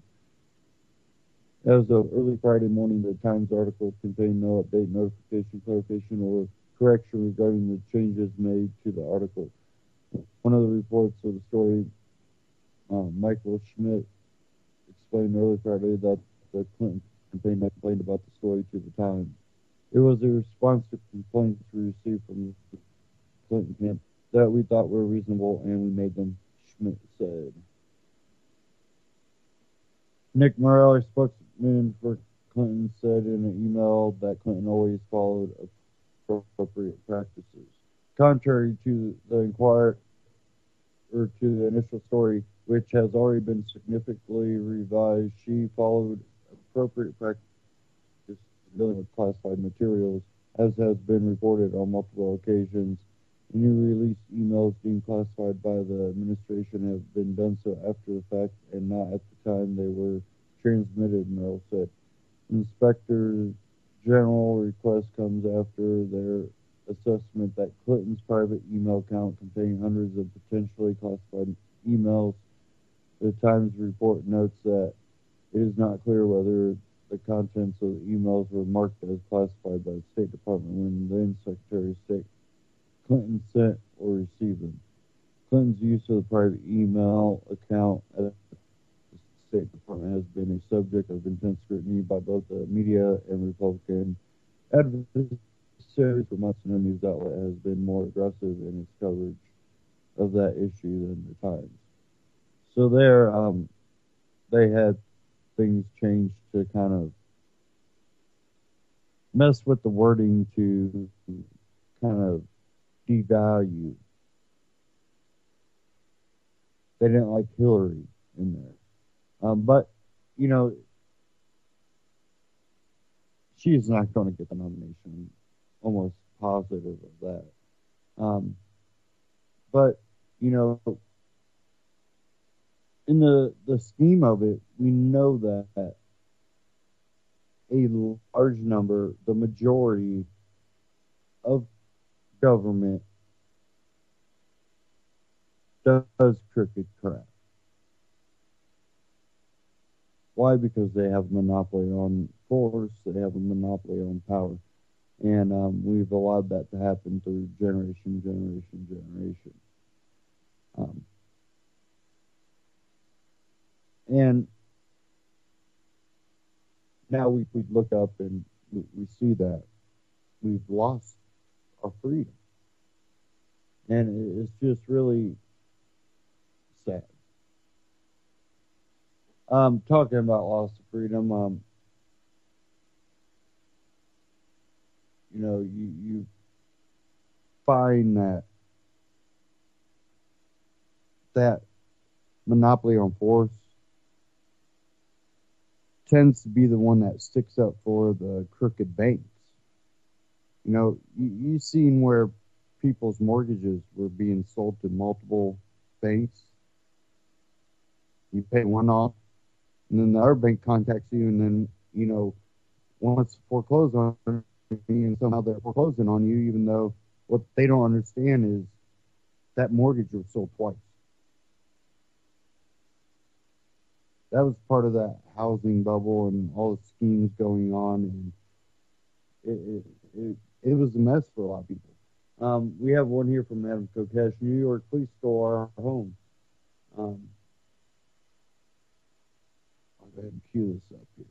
As of early Friday morning, the Times article contained no update, notification, clarification, or correction regarding the changes made to the article. One of the reports of the story, Michael Schmidt, explained early Friday that the Clinton campaign had complained about the story to the Times. It was a response to complaints we received from the Clinton camp that we thought were reasonable, and we made them, Schmidt said. Nick Morelli, spokesman for Clinton, said in an email that Clinton always followed appropriate practices. Contrary to the inquiry, or to the initial story, which has already been significantly revised, she followed appropriate practices dealing with classified materials, as has been reported on multiple occasions. New released emails deemed classified by the administration have been done so after the fact and not at the time they were transmitted, Merrill said. Inspector General request comes after their assessment that Clinton's private email account contained hundreds of potentially classified emails. The Times report notes that it is not clear whether the contents of the emails were marked as classified by the State Department when then Secretary of State Clinton sent or received them. Clinton's use of the private email account at the State Department has been a subject of intense scrutiny by both the media and Republican adversaries for months, and the news outlet has been more aggressive in its coverage of that issue than the Times. So there, they had things changed to kind of mess with the wording to kind of devalue. They didn't like Hillary in there. But, you know, she's not going to get the nomination. Almost positive of that. But, you know, in the scheme of it, we know that a large number, the majority of government does crooked crap. Why? Because they have a monopoly on force, they have a monopoly on power. And we've allowed that to happen through generation. And now we look up and we see that we've lost our freedom. And it's just really sad. Talking about loss of freedom, you find that monopoly on force tends to be the one that sticks up for the crooked banks. You've seen where people's mortgages were being sold to multiple banks. You pay one off, and then the other bank contacts you, and then, wants to foreclose on you, and somehow they're foreclosing on you, even though what they don't understand is that mortgage was sold twice. That was part of that housing bubble and all the schemes going on, and it was a mess for a lot of people. We have one here from Adam Kokesh. New York police stole our home. I'll go ahead and cue this up here.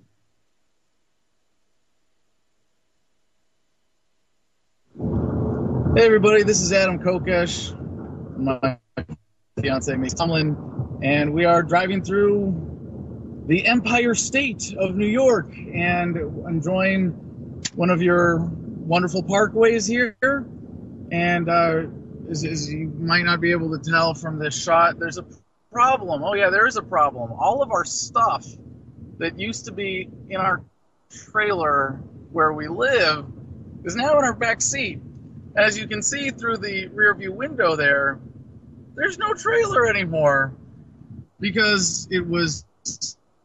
Hey everybody, this is Adam Kokesh, my fiance Mace Tomlin, and we are driving through the Empire State of New York and enjoying one of your wonderful parkways here. And as you might not be able to tell from this shot, there's a problem. Oh yeah, there is a problem. All of our stuff that used to be in our trailer where we live is now in our back seat. As you can see through the rear view window there's no trailer anymore because it was,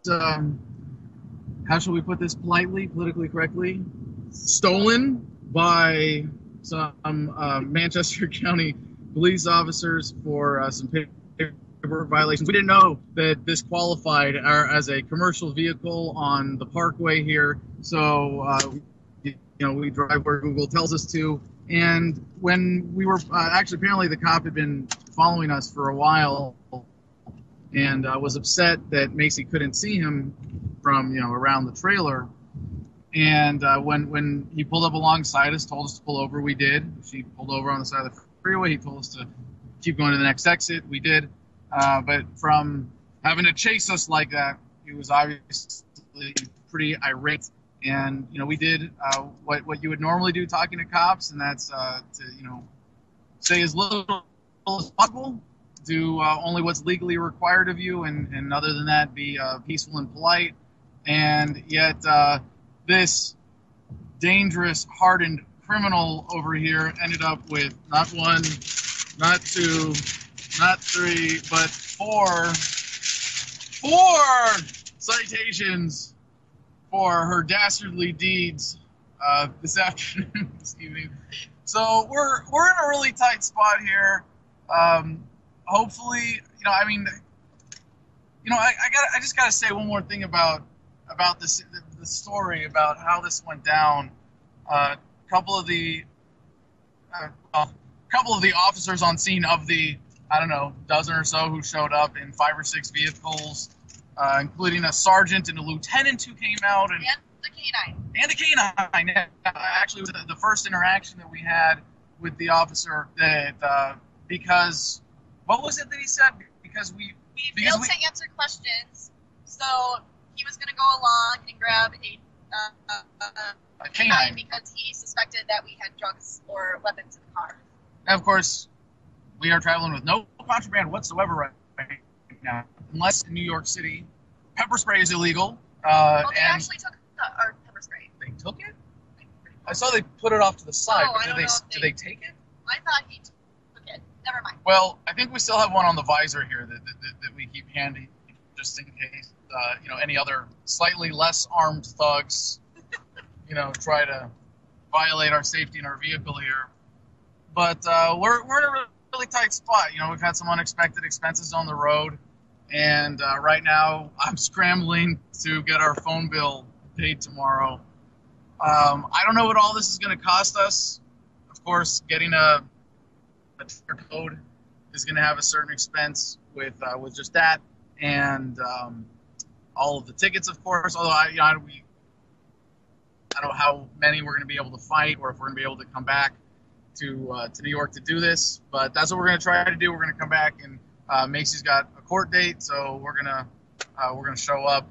how shall we put this politely, politically correctly, stolen by some Manchester County police officers for some paperwork violations. We didn't know that this qualified as a commercial vehicle on the parkway here, so we drive where Google tells us to. And when we were actually, apparently the cop had been following us for a while and was upset that Macy couldn't see him from around the trailer. And when he pulled up alongside us, told us to pull over, we did. She pulled over on the side of the freeway. He told us to keep going to the next exit. We did. But from having to chase us like that, he was obviously pretty irate. And, we did what you would normally do talking to cops, and that's to say as little as possible, do only what's legally required of you, and other than that, be peaceful and polite. And yet this dangerous, hardened criminal over here ended up with not one, not two, not three, but four citations for her dastardly deeds this afternoon, this evening. So we're in a really tight spot here. Hopefully, I just gotta say one more thing about this the story about how this went down. A couple of the officers on scene of the dozen or so who showed up in 5 or 6 vehicles, including a sergeant and a lieutenant who came out, and the canine. Yeah. Actually, it was the first interaction that we had with the officer. That because what was it that he said? Because we failed to answer questions, so he was going to go along and grab a canine because he suspected that we had drugs or weapons in the car. And of course, we are traveling with no contraband whatsoever right now, unless in New York City, pepper spray is illegal. Well, they actually took our pepper spray. They took it? I saw they put it off to the side. Oh, did they take it? I thought he took it. Never mind. Well, I think we still have one on the visor here that we keep handing just in case, any other slightly less armed thugs, try to violate our safety in our vehicle here. But we're in a really tight spot. We've had some unexpected expenses on the road, and right now I'm scrambling to get our phone bill paid tomorrow. I don't know what all this is going to cost us. Of course, getting a code is going to have a certain expense with just that, and all of the tickets, of course. Although I don't know how many we're going to be able to fight, or if we're going to be able to come back to New York to do this. But that's what we're going to try to do. We're going to come back, and Macy's got a court date, so we're gonna show up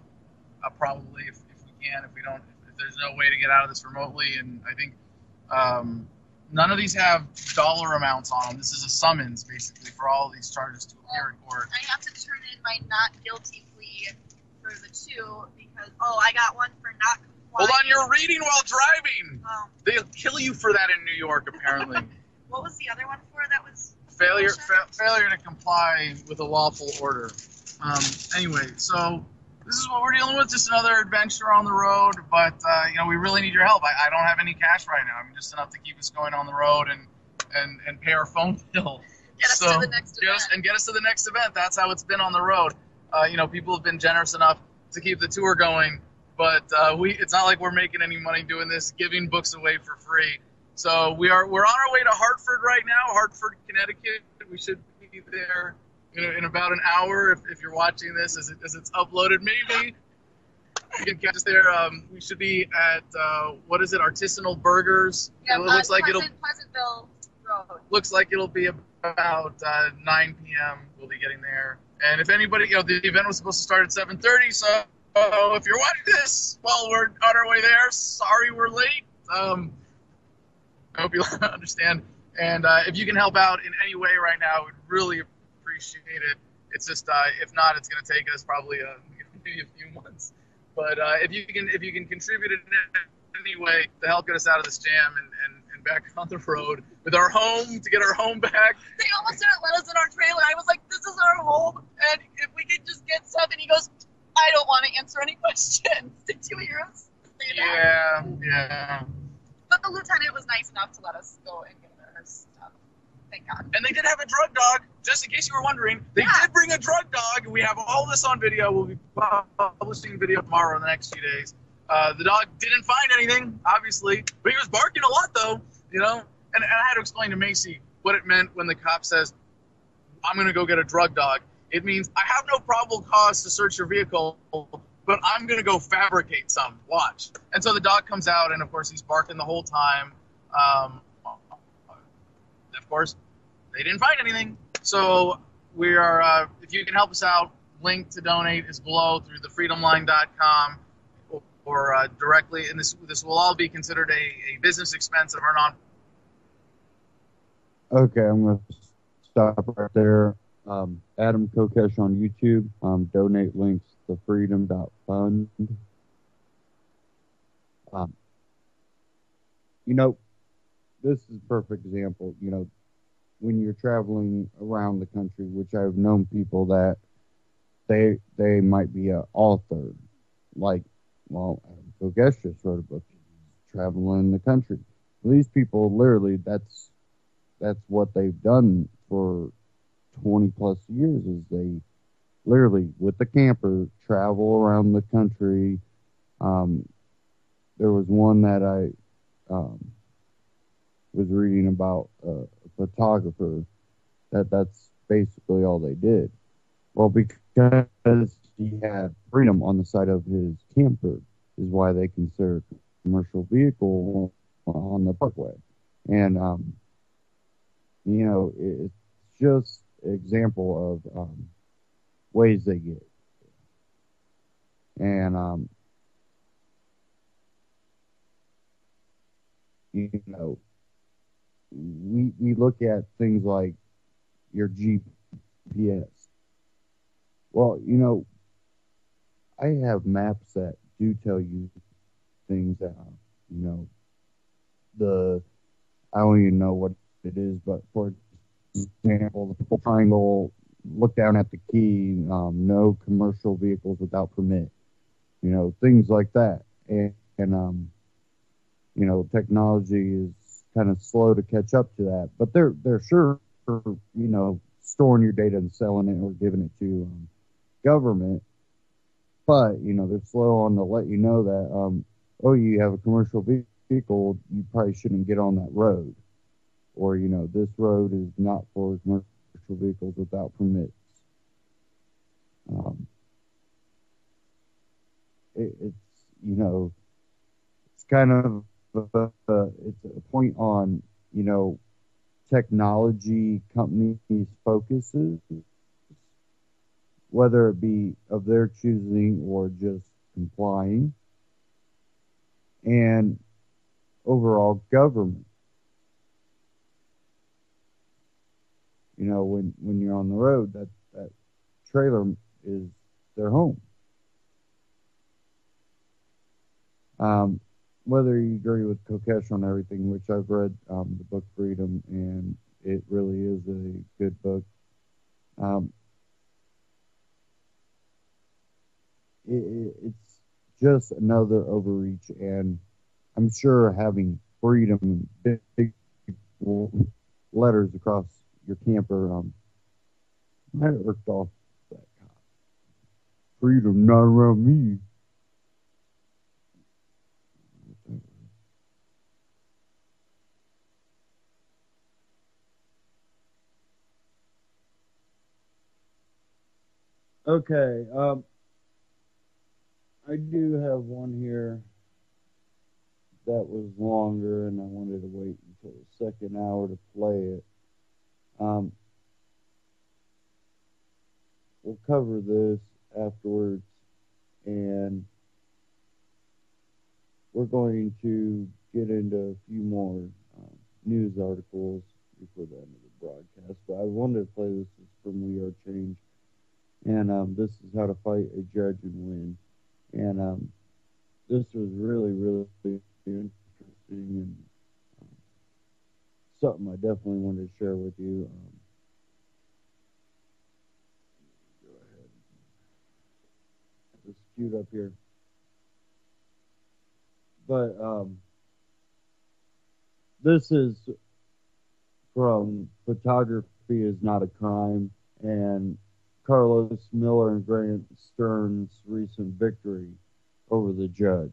probably if we can. If we don't, if there's no way to get out of this remotely, and I think none of these have dollar amounts on them. This is a summons, basically, for all of these charges to appear in court. I have to turn in my not guilty plea for the two because, I got one for not complying. Hold on, you're reading while driving. Oh. They'll kill you for that in New York, apparently. What was the other one for? That was failure to comply with a lawful order. Anyway, so this is what we're dealing with, just another adventure on the road, but we really need your help. I don't have any cash right now. I'm just enough to keep us going on the road and pay our phone bill. Get us to the next event. Get us to the next event. That's how it's been on the road. People have been generous enough to keep the tour going, but it's not like we're making any money doing this, giving books away for free. So we're on our way to Hartford right now, Hartford, Connecticut. We should be there in about an hour if you're watching this as it's uploaded. Maybe you can catch us there. We should be at what is it? Artisanal Burgers. Yeah, it looks like Pleasantville Road. Looks like it'll be about 9 p.m. We'll be getting there. And if anybody, the event was supposed to start at 7:30. So if you're watching this while we're on our way there, sorry we're late. I hope you understand. And if you can help out in any way right now, we'd really appreciate it. It's just, if not, it's going to take us probably maybe a few months. But if you can contribute in any way to help get us out of this jam and back on the road with our home, to get our home back. They almost didn't let us in our trailer. I was like, this is our home, and if we could just get stuff. And he goes, I don't want to answer any questions. Did you hear us say that? Yeah. But the lieutenant was nice enough to let us go and get our stuff. Thank God. And they did have a drug dog, just in case you were wondering. They did bring a drug dog. We have all this on video. We'll be publishing video tomorrow in the next few days. The dog didn't find anything, obviously, but he was barking a lot, though, And I had to explain to Macy what it meant when the cop says, I'm going to go get a drug dog. It means I have no probable cause to search your vehicle, but I'm going to go fabricate some. Watch. And so the dog comes out, and, of course, he's barking the whole time. Of course, they didn't find anything. So we are, if you can help us out, link to donate is below through thefreedomline.com or directly. And this will all be considered a business expense of our non. Okay, I'm going to stop right there. Adam Kokesh on YouTube. Donate links to freedom.fund. This is a perfect example. When you're traveling around the country, which I've known people that they might be an author. Like, Adam Kokesh just wrote a book. He's traveling the country. These people, literally, that's what they've done for 20 plus years, is they literally, with the camper, travel around the country. There was one that I was reading about, a photographer, that's basically all they did. Well, because he had freedom on the side of his camper is why they consider it a commercial vehicle on the parkway. And, it's just an example of ways they get. And, we look at things like your GPS. Well, I have maps that do tell you things that, I don't even know what it is, but for example, the triangle look down at the key, no commercial vehicles without permit, things like that. And technology is kind of slow to catch up to that, but they're sure, storing your data and selling it or giving it to government. But, they're slow on to let you know that, you have a commercial vehicle, you probably shouldn't get on that road. Or, this road is not for commercial vehicles without permits. It's kind of it's a point on, technology companies' focuses, whether it be of their choosing or just complying, and overall government. When you're on the road, that trailer is their home. Whether you agree with Kokesh on everything, which I've read the book Freedom, and it really is a good book. It's just another overreach, and I'm sure having freedom, big letters across your camper, might have irked off that cop. Freedom not around me. Okay, I do have one here that was longer, and I wanted to wait until the second hour to play it. We'll cover this afterwards, and we're going to get into a few more news articles before the end of the broadcast. But I wanted to play this. It's from We Are Change, and this is how to fight a judge and win. And this was really, really interesting, and something I definitely wanted to share with you. Go ahead. It's queued up here. But this is from Photography is Not a Crime, and Carlos Miller and Grant Stern's recent victory over the judge.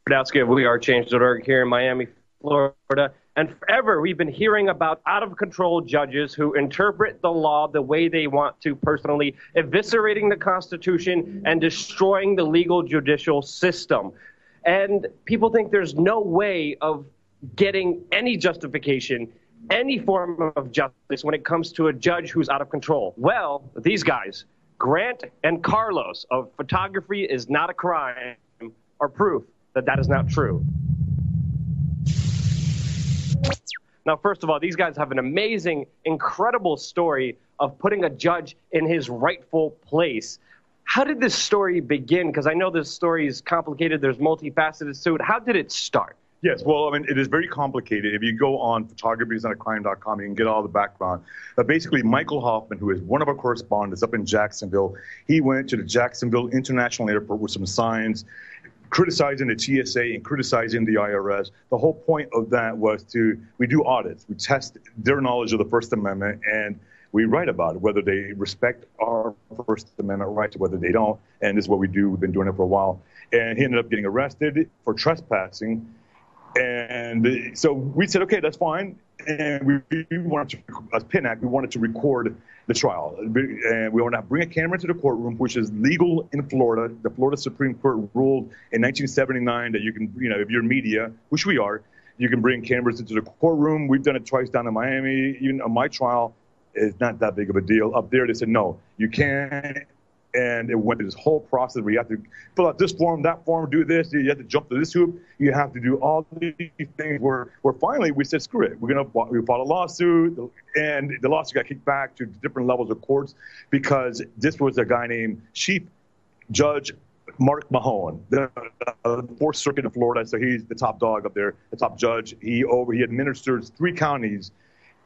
Radowski of WeAreChange.org here in Miami, Florida. And forever we've been hearing about out-of-control judges who interpret the law the way they want to personally, eviscerating the Constitution and destroying the legal judicial system. And people think there's no way of getting any justification, any form of justice when it comes to a judge who's out of control. Well, these guys, Grant and Carlos of Photography is Not a Crime, are proof that that is not true. Now, first of all, these guys have an amazing, incredible story of putting a judge in his rightful place. How did this story begin? Because I know this story is complicated. There's multifaceted to it. How did it start? Yes, well, I mean, it is very complicated. If you go on photographyisnotacrime.com, you can get all the background. But basically, Michael Hoffman, who is one of our correspondents up in Jacksonville, he went to the Jacksonville International Airport with some signs criticizing the TSA and criticizing the IRS. The whole point of that was we do audits. We test their knowledge of the First Amendment, and we write about it, whether they respect our First Amendment rights or whether they don't. And this is what we do. We've been doing it for a while. And he ended up getting arrested for trespassing. And so we said, okay, that's fine. And we wanted to, as PINAC, we wanted to record the trial. And we wanted to bring a camera into the courtroom, which is legal in Florida. The Florida Supreme Court ruled in 1979 that you can, if you're media, which we are, you can bring cameras into the courtroom. We've done it twice down in Miami. Even on my trial, it's not that big of a deal. Up there, they said, no, you can't. And it went through this whole process where you have to fill out this form, that form, do this. You have to jump through this hoop. You have to do all these things. Where finally we said, screw it. We filed a lawsuit, and the lawsuit got kicked back to different levels of courts because this was a guy named Chief Judge Mark Mahone, the Fourth Circuit of Florida. So he's the top dog up there, the top judge. He administers 3 counties,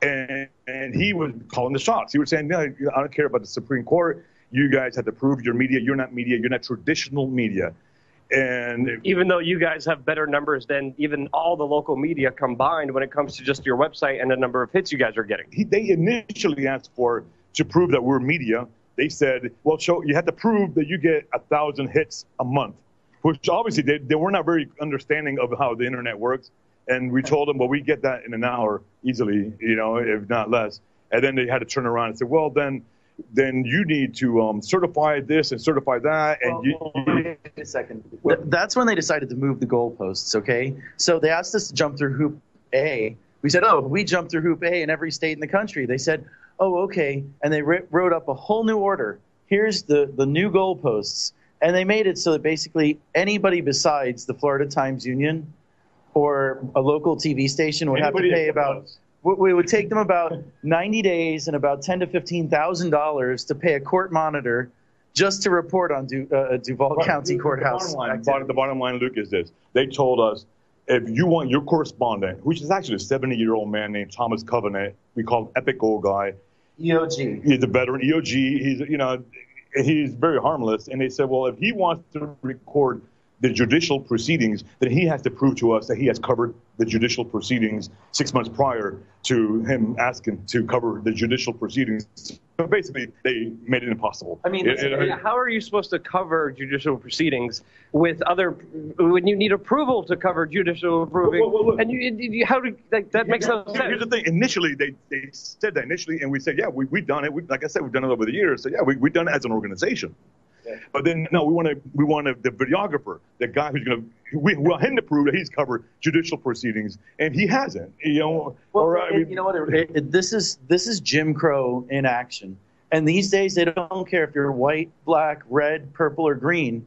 and he was calling the shots. He was saying, no, I don't care about the Supreme Court. You guys have to prove your media. You're not media. You're not traditional media. And even though you guys have better numbers than even all the local media combined when it comes to just your website and the number of hits you guys are getting. They initially asked to prove that we're media. They said, well, you have to prove that you get 1,000 hits a month, which obviously they were not very understanding of how the internet works. And we told them, well, we get that in an hour easily, if not less. And then they had to turn around and say, well, then you need to certify this and certify that. And wait a second. That's when they decided to move the goalposts, okay? So they asked us to jump through hoop A. We said, oh, we jumped through hoop A in every state in the country. They said, oh, okay. And they wrote up a whole new order. Here's the new goalposts. And they made it so that basically anybody besides the Florida Times Union or a local TV station would have to pay about... It would take them about 90 days and about $10,000 to $15,000 to pay a court monitor just to report on Duval County Courthouse. The bottom line, Luke, is this. They told us, if you want your correspondent, which is actually a 70-year-old man named Thomas Covenant, we call him Epic Old Guy. EOG. He's a veteran. EOG, he's very harmless. And they said, well, if he wants to record the judicial proceedings, then he has to prove to us that he has covered the judicial proceedings 6 months prior to him asking to cover the judicial proceedings. So basically, they made it impossible. I mean, how are you supposed to cover judicial proceedings when you need approval to cover judicial proving? And that makes no sense. Here's the thing. Initially, they said that initially, and we said, yeah, we've done it. Like I said, we've done it over the years. So yeah, we've done it as an organization. Yeah. But then, no, we want the videographer, the guy we want him to prove that he's covered judicial proceedings, and he hasn't. You know what? This is Jim Crow in action. And these days, they don't care if you're white, black, red, purple, or green.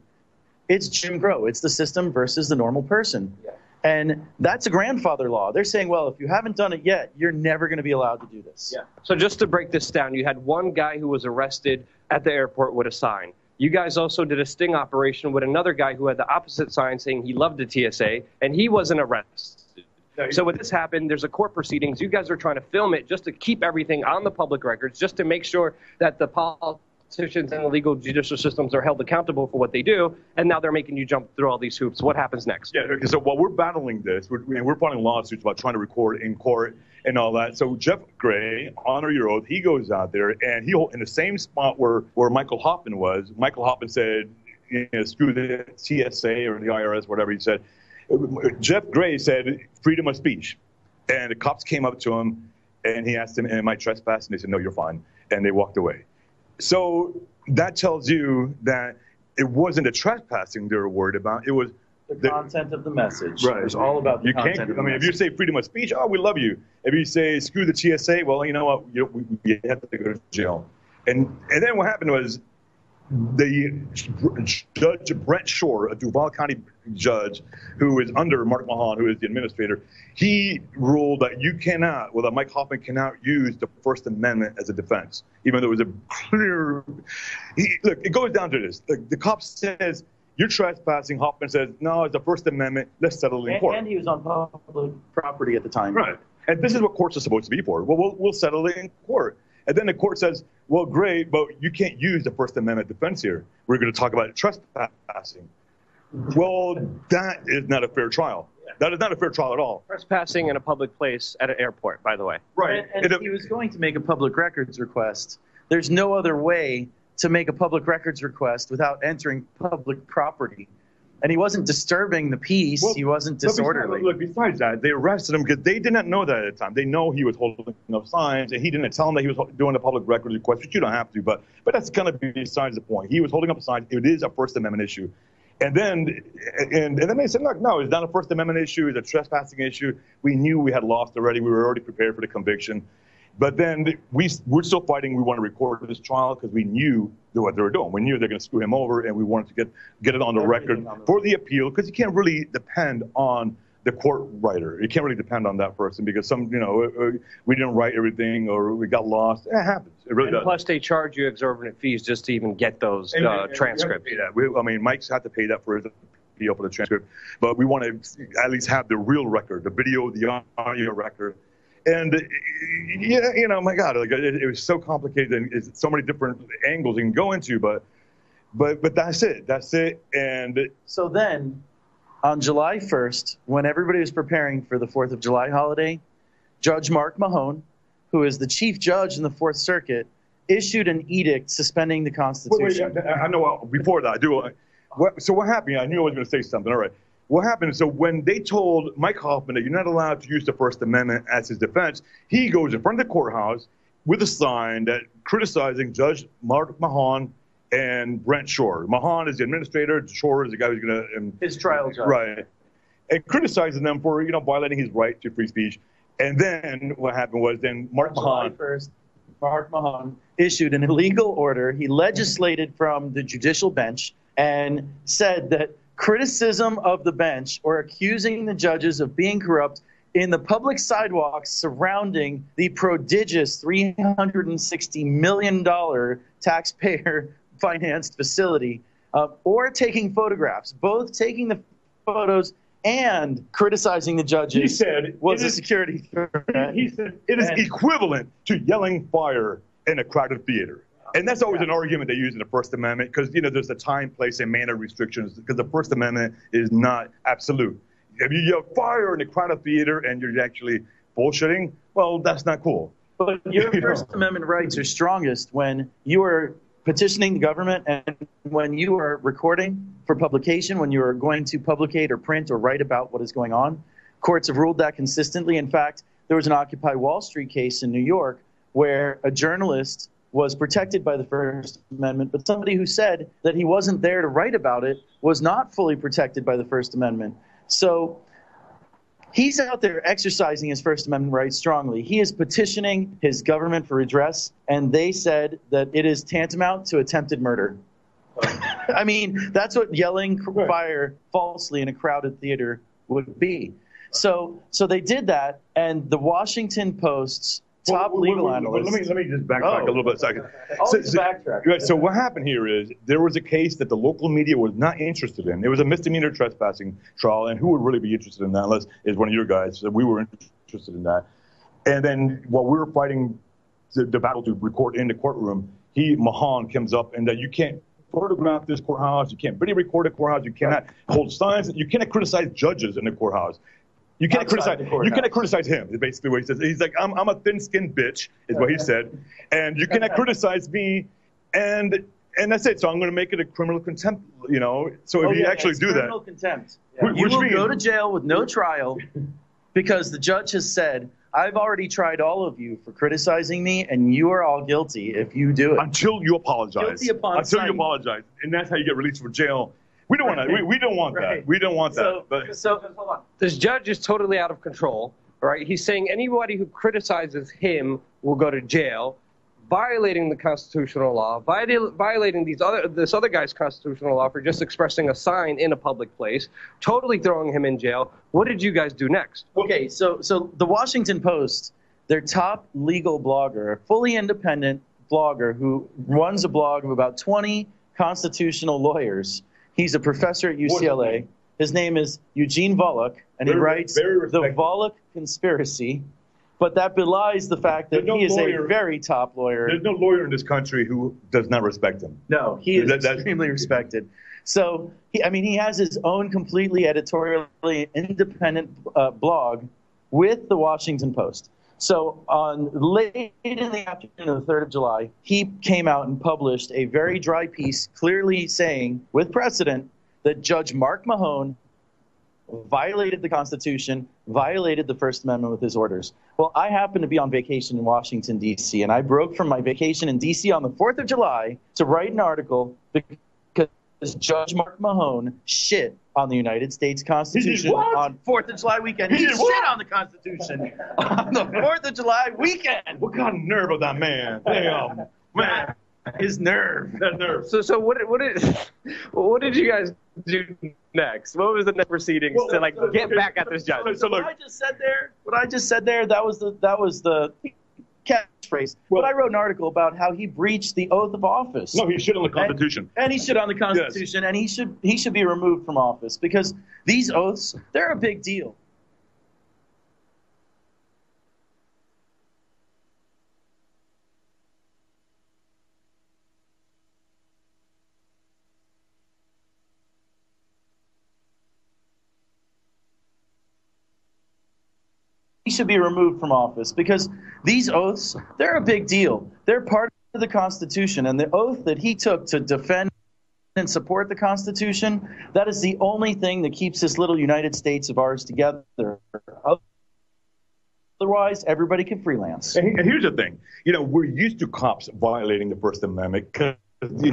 It's Jim Crow. It's the system versus the normal person. Yeah. And that's a grandfather law. They're saying, well, if you haven't done it yet, you're never going to be allowed to do this. Yeah. So just to break this down, you had one guy who was arrested at the airport with a sign. You guys also did a sting operation with another guy who had the opposite sign saying he loved the TSA, and he wasn't arrested. So when this happened, there's a court proceedings. You guys are trying to film it just to keep everything on the public records, just to make sure that the politicians and the legal judicial systems are held accountable for what they do, and now they're making you jump through all these hoops. What happens next? Yeah, okay, so while we're battling this, we're filing lawsuits about trying to record in court and all that. So Jeff Gray, honor your oath, he goes out there, and in the same spot where Michael Hoffman was, Michael Hoffman said, screw the TSA or the IRS, whatever he said. Jeff Gray said, freedom of speech. And the cops came up to him, and he asked him, am I trespassing? They said, no, you're fine. And they walked away. So that tells you that it wasn't the trespassing they were worried about. It was the content of the message. Right. It was all about the content of the message. If you say freedom of speech, oh, we love you. If you say screw the TSA, well, you know what, we have to go to jail. And then what happened was the Judge Brent Shore, a Duval County judge who is under Mark Mahon, who is the administrator, he ruled that that Mike Hoffman cannot use the First Amendment as a defense, even though it was a clear. Look, it goes down to this. The cop says, you're trespassing. Hoffman says, no, it's the First Amendment. Let's settle it in court. And he was on public property at the time. Right. And this is what courts are supposed to be for. Well, we'll settle it in court. And then the court says, well, great, but you can't use the First Amendment defense here. We're going to talk about trespassing. Well, that is not a fair trial. That is not a fair trial at all. Trespassing in a public place at an airport, by the way. Right. And if he was going to make a public records request, there's no other way to make a public records request without entering public property. And he wasn't disturbing the peace. He wasn't disorderly. Besides that, they arrested him because they did not know that at the time. They know he was holding up signs, and he didn't tell them that he was doing a public records request, which you don't have to. But that's kind of besides the point. He was holding up a sign. It is a First Amendment issue. And then they said, look, no, it's not a First Amendment issue. It's a trespassing issue. We knew we had lost already. We were already prepared for the conviction. But then we're still fighting. We want to record this trial because we knew what they were doing. We knew they're going to screw him over, and we wanted to get it on the record for the appeal, because you can't really depend on the court writer. You can't really depend on that person because we didn't write everything or we got lost. It happens. It really does. Plus, they charge you exorbitant fees just to even get those transcripts. Mike's had to pay that for his appeal for the transcript, but we want to at least have the real record, the video, the audio record. And my God, it was so complicated and it's so many different angles you can go into, but that's it. That's it. And so then, on July 1st, when everybody was preparing for the 4th of July holiday, Judge Mark Mahone, who is the chief judge in the Fourth Circuit, issued an edict suspending the Constitution. Wait, I know. Before that, I do. So what happened? I knew I was going to say something. All right. What happened? So when they told Mike Hoffman that you're not allowed to use the First Amendment as his defense, he goes in front of the courthouse with a sign that criticizing Judge Mark Mahone and Brent Shore. Mahon is the administrator. Shore is the guy who's going to his trial judge, right? And criticizing them for violating his right to free speech. And then what happened was Mark Mahon. July 1st, Mark Mahon issued an illegal order. He legislated from the judicial bench and said that criticism of the bench or accusing the judges of being corrupt in the public sidewalks surrounding the prodigious $360 million taxpayer-financed facility, or taking photographs, both taking the photos and criticizing the judges, was a security threat. He said it is equivalent to yelling fire in a crowded theater. And that's always an argument they use in the First Amendment because, there's the time, place, and manner restrictions because the First Amendment is not absolute. If you yell fire in a crowded theater and you're actually bullshitting, well, that's not cool. But your First Amendment rights are strongest when you are petitioning the government and when you are recording for publication, when you are going to publicate or print or write about what is going on. Courts have ruled that consistently. In fact, there was an Occupy Wall Street case in New York where a journalist was protected by the First Amendment, but somebody who said that he wasn't there to write about it was not fully protected by the First Amendment. So he's out there exercising his First Amendment rights strongly. He is petitioning his government for redress, and they said that it is tantamount to attempted murder. I mean, that's what yelling fire falsely in a crowded theater would be. So they did that, and the Washington Post's top legal analyst. Let me just backtrack a little bit a second. Backtrack. So what happened here is there was a case that the local media was not interested in. It was a misdemeanor trespassing trial, and who would really be interested in that unless it's one of your guys? So we were interested in that. And then while we were fighting the battle to record in the courtroom, Mahon comes up and that you can't photograph this courthouse, you can't video record the courthouse, you cannot hold signs, you cannot criticize judges in the courthouse. You can't criticize him, is basically what he says. He's like, I'm a thin-skinned bitch, is what he said. And you cannot criticize me. And that's it. So I'm going to make it a criminal contempt, So if you actually do that. Criminal contempt. Yeah. You will go to jail with no trial because the judge has said, I've already tried all of you for criticizing me, and you are all guilty if you do it. Until you apologize. Guilty upon Until you apologize. And that's how you get released from jail. We don't want that. We don't want that. We don't want that. So hold on. This judge is totally out of control, right? He's saying anybody who criticizes him will go to jail, violating the constitutional law, violating this other guy's constitutional law for just expressing a sign in a public place, totally throwing him in jail. What did you guys do next? Okay, so the Washington Post, their top legal blogger, a fully independent blogger who runs a blog of about 20 constitutional lawyers. He's a professor at UCLA. His name is Eugene Volokh, and he writes The Volokh Conspiracy. But that belies the fact that he is a very top lawyer. There's no lawyer in this country who does not respect him. No, he is extremely respected. So, he has his own completely editorially independent blog with the Washington Post. So late in the afternoon of the 3rd of July, he came out and published a very dry piece clearly saying, with precedent, that Judge Mark Mahone violated the Constitution, violated the First Amendment with his orders. Well, I happened to be on vacation in Washington, D.C., and I broke from my vacation in D.C. on the 4th of July to write an article because Judge Mark Mahone shit on the United States Constitution on 4th of July weekend. He shit on the Constitution on the 4th of July weekend. What kind of nerve of that man? Damn, man. His nerve. That nerve. So what did you guys do next? What was the next proceedings to like get back at this judge? So what I just said there, that was the catchphrase. But I wrote an article about how he breached the oath of office. No, he shit on the Constitution. And he shit on the Constitution, yes. And he should be removed from office because these oaths, they're a big deal. He should be removed from office because these oaths, they're a big deal. They're part of the Constitution, and the oath that he took to defend and support the Constitution, that is the only thing that keeps this little United States of ours together. Otherwise, everybody can freelance. And here's the thing. We're used to cops violating the First Amendment because, they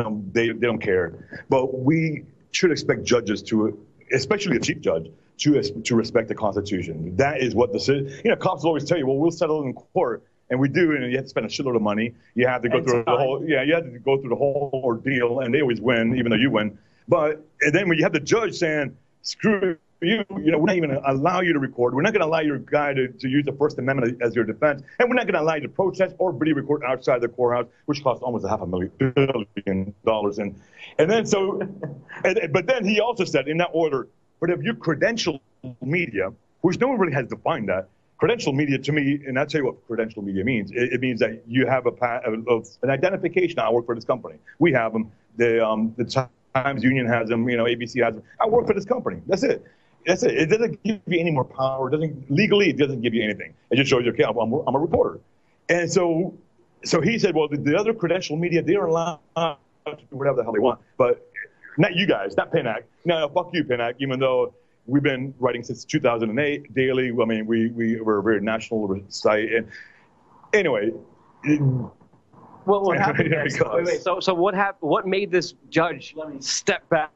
don't care. But we should expect judges to, especially a chief judge, to respect the Constitution. That is what cops will always tell you, well, we'll settle in court, and we do, and you have to spend a shitload of money. You have to go through the whole ordeal, and they always win, even though you win. And then when you have the judge saying, screw you, we're not even going to allow you to record. We're not going to allow your guy to use the First Amendment as your defense, and we're not going to allow you to protest or video record outside the courthouse, which costs almost $500 million. But then he also said in that order, but if you credential media, which no one really has defined that, credential media to me, and I'll tell you what credential media means. It means that you have an identification. I work for this company. We have them. The Times Union has them. ABC has them. I work for this company. That's it. It doesn't give you any more power. Legally, it doesn't give you anything. It just shows you, okay, I'm a reporter. And so he said, well, the other credential media, they're allowed to do whatever the hell they want, but not you guys, not PENAC. No, fuck you, PENAC, even though we've been writing since 2008 daily. I mean, we're a very national site. And anyway. Well, what happened next? So what made this judge step back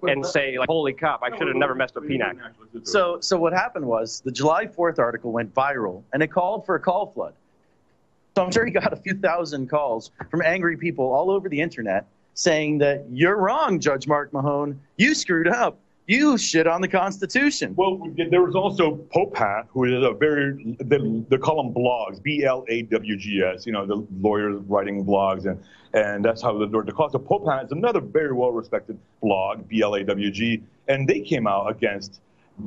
and say, like, holy crap, I should have never messed with PENAC? So what happened was the July 4th article went viral, and it called for a call flood. So I'm sure he got a few thousand calls from angry people all over the internet saying that you're wrong, Judge Mark Mahone. You screwed up. You shit on the Constitution. Well, there was also Pope Pat, who is they call them blogs, BLAWGS, the lawyers writing blogs, and that's how they're called. So Pope Pat is another very well-respected blog, BLAWG, and they came out against,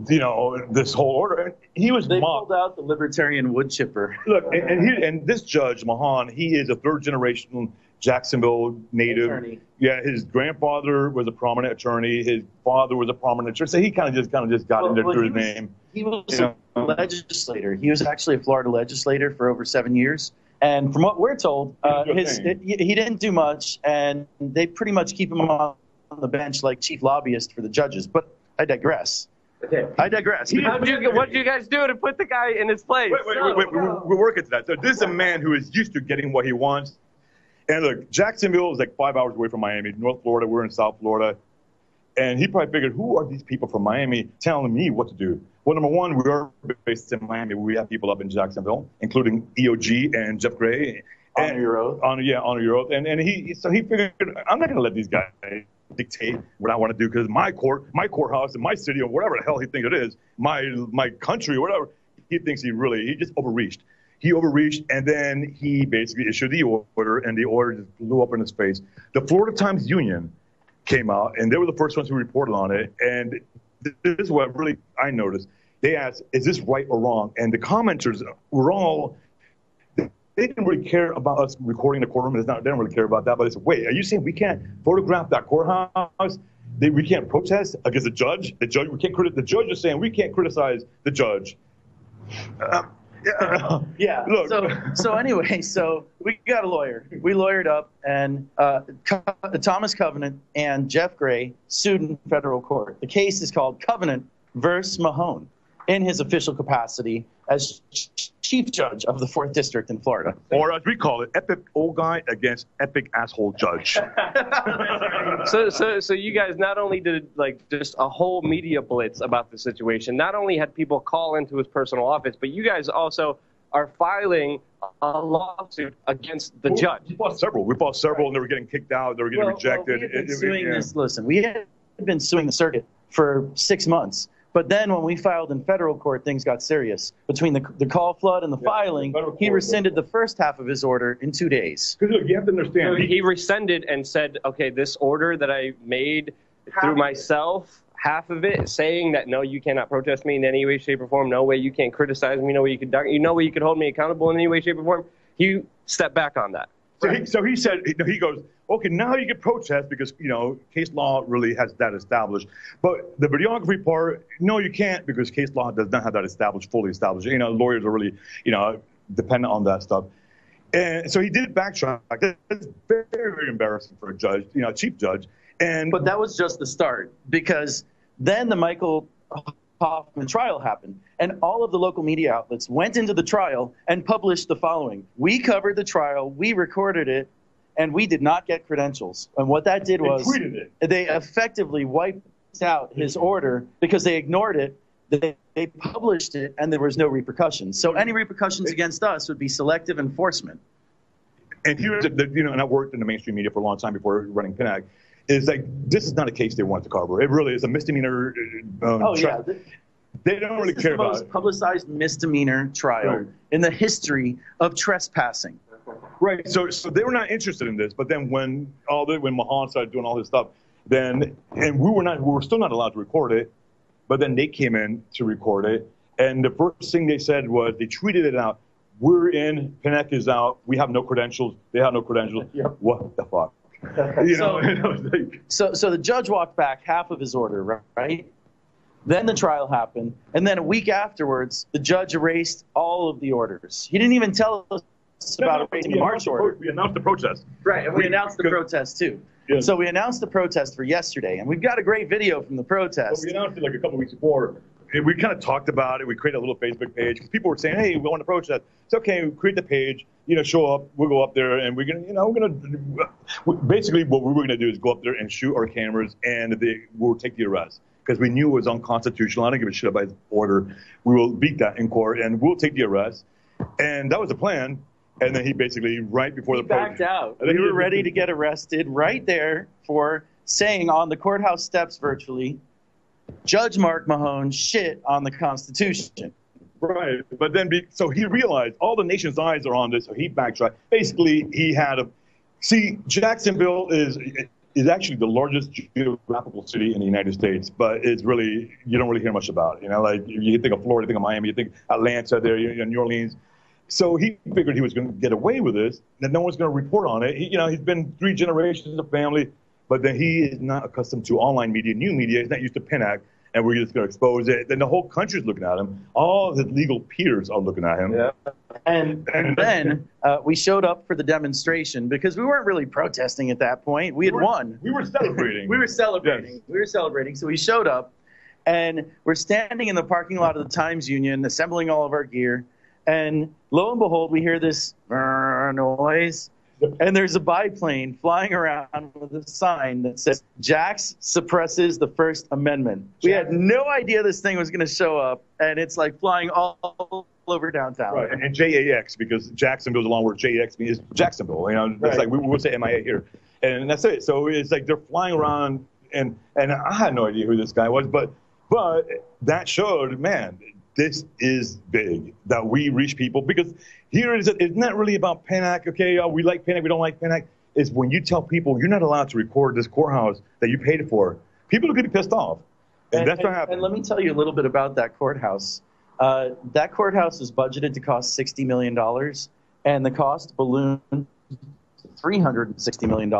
this whole order. They pulled out the libertarian wood chipper. Look, and this Judge Mahone, he is a third-generation Jacksonville native. Attorney. Yeah, his grandfather was a prominent attorney. His father was a prominent attorney. So he kind of just got in there through his name. He was a legislator. He was actually a Florida legislator for over 7 years. And from what we're told, he didn't do much, and they pretty much keep him on the bench like chief lobbyist for the judges. But I digress. Okay. I digress. What did you guys do to put the guy in his place? Wait. We're working to that. So this is a man who is used to getting what he wants. And look, Jacksonville is like 5 hours away from Miami, North Florida. We're in South Florida. And he probably figured, who are these people from Miami telling me what to do? Well, number one, we are based in Miami. We have people up in Jacksonville, including EOG and Jeff Gray. Honor your oath. Honor your oath. And he figured, I'm not going to let these guys dictate what I want to do because my courthouse in my city or whatever the hell he thinks it is, my country or whatever, he thinks he just overreached. He overreached, and then he basically issued the order, and the order just blew up in his face. The Florida Times Union came out, and they were the first ones who reported on it. And this is what really I noticed. They asked, is this right or wrong? And the commenters were all, they didn't really care about us recording the courtroom. They didn't really care about that. But they said, wait, are you saying we can't photograph that courthouse? We can't protest against the judge? The judge is saying we can't criticize the judge. Yeah. Look. So anyway, we got a lawyer. We lawyered up, and Thomas Covenant and Jeff Gray sued in federal court. The case is called Covenant versus Mahone in his official capacity as chief judge of the 4th District in Florida. Or as we call it, epic old guy against epic asshole judge. So you guys not only did just a whole media blitz about the situation, not only had people call into his personal office, but you guys also are filing a lawsuit against the judge. We fought several, and they were getting kicked out. They were getting rejected. We had been suing we had been suing the circuit for 6 months. But then when we filed in federal court, things got serious. Between the call flood and the filing, he rescinded the first half of his order in 2 days. Because look, you have to understand. He rescinded and said, okay, this order that I made through myself, half of it saying that, no, you cannot protest me in any way, shape, or form. No way you can criticize me. No way you could, no way you could hold me accountable in any way, shape, or form. He stepped back on that. So he said, he goes, okay, now you can protest because, case law really has that established. But the videography part, no, you can't because case law does not have that fully established. Lawyers are really, dependent on that stuff. And so he did backtrack. That's very, very embarrassing for a judge, a chief judge. But that was just the start, because then the Michael Hoffman trial happened, and all of the local media outlets went into the trial and published the following. We covered the trial, we recorded it, and we did not get credentials. And what that did was they effectively wiped out his order because they ignored it. They published it, and there was no repercussions. So any repercussions against us would be selective enforcement. And here's, and I worked in the mainstream media for a long time before running PNAC, is like, this is not a case they wanted to cover. It really is a misdemeanor. They don't really care about it. This is the most publicized misdemeanor trial in the history of trespassing. Right. So they were not interested in this. But then when Mahan started doing all this stuff, and we were still not allowed to record it. But then they came in to record it, and the first thing they said was they tweeted it out. We're in. PNAC is out. We have no credentials. They have no credentials. Yep. What the fuck? So the judge walked back half of his order, right? Then the trial happened, and then a week afterwards, the judge erased all of the orders. He didn't even tell us about erasing the March order. We announced the protest. Right, and we announced the protest too. Yeah. So we announced the protest for yesterday, and we've got a great video from the protest. Well, we announced it like a couple weeks before. We kind of talked about it. We created a little Facebook page because people were saying, "Hey, we want to protest." It's okay. We create the page. Show up. We'll go up there, and we're gonna, basically what we were gonna do is go up there and shoot our cameras, and we'll take the arrest because we knew it was unconstitutional. I don't give a shit about his order. We will beat that in court, and we'll take the arrest. And that was the plan. And then he basically, right before the backed out. We were ready to get arrested right there for saying on the courthouse steps virtually, Judge Mark Mahone shit on the Constitution. Right. But then, so he realized all the nation's eyes are on this, so he backtracked. Basically, he had Jacksonville is actually the largest geographical city in the United States, but it's really, you don't really hear much about it. Like you think of Florida, you think of Miami, you think Atlanta there, New Orleans. So he figured he was going to get away with this, that no one's going to report on it. He's been 3 generations of family, but then he is not accustomed to online media, new media. He's not used to PNAC, and we're just going to expose it. Then the whole country's looking at him. All his legal peers are looking at him. Yeah. And then we showed up for the demonstration because we weren't really protesting at that point. We had won. We were celebrating. We were celebrating. Yes. We were celebrating. So we showed up, and we're standing in the parking lot of the Times Union, assembling all of our gear. And lo and behold, we hear this noise, and there's a biplane flying around with a sign that says, Jax suppresses the First Amendment. We had no idea this thing was going to show up, and it's like flying all over downtown. Right, and JAX, because Jacksonville is a long word. JAX means Jacksonville. It's like we would say MIA here. And that's it. So it's like they're flying around, and I had no idea who this guy was, but that showed, man, this is big, that we reach people. Because here it's not really about PNAC, okay, we like PNAC, we don't like PNAC. It's when you tell people you're not allowed to record this courthouse that you paid for, people are going to be pissed off. And that's what happened. And let me tell you a little bit about that courthouse. That courthouse is budgeted to cost $60 million, and the cost ballooned to $360 million.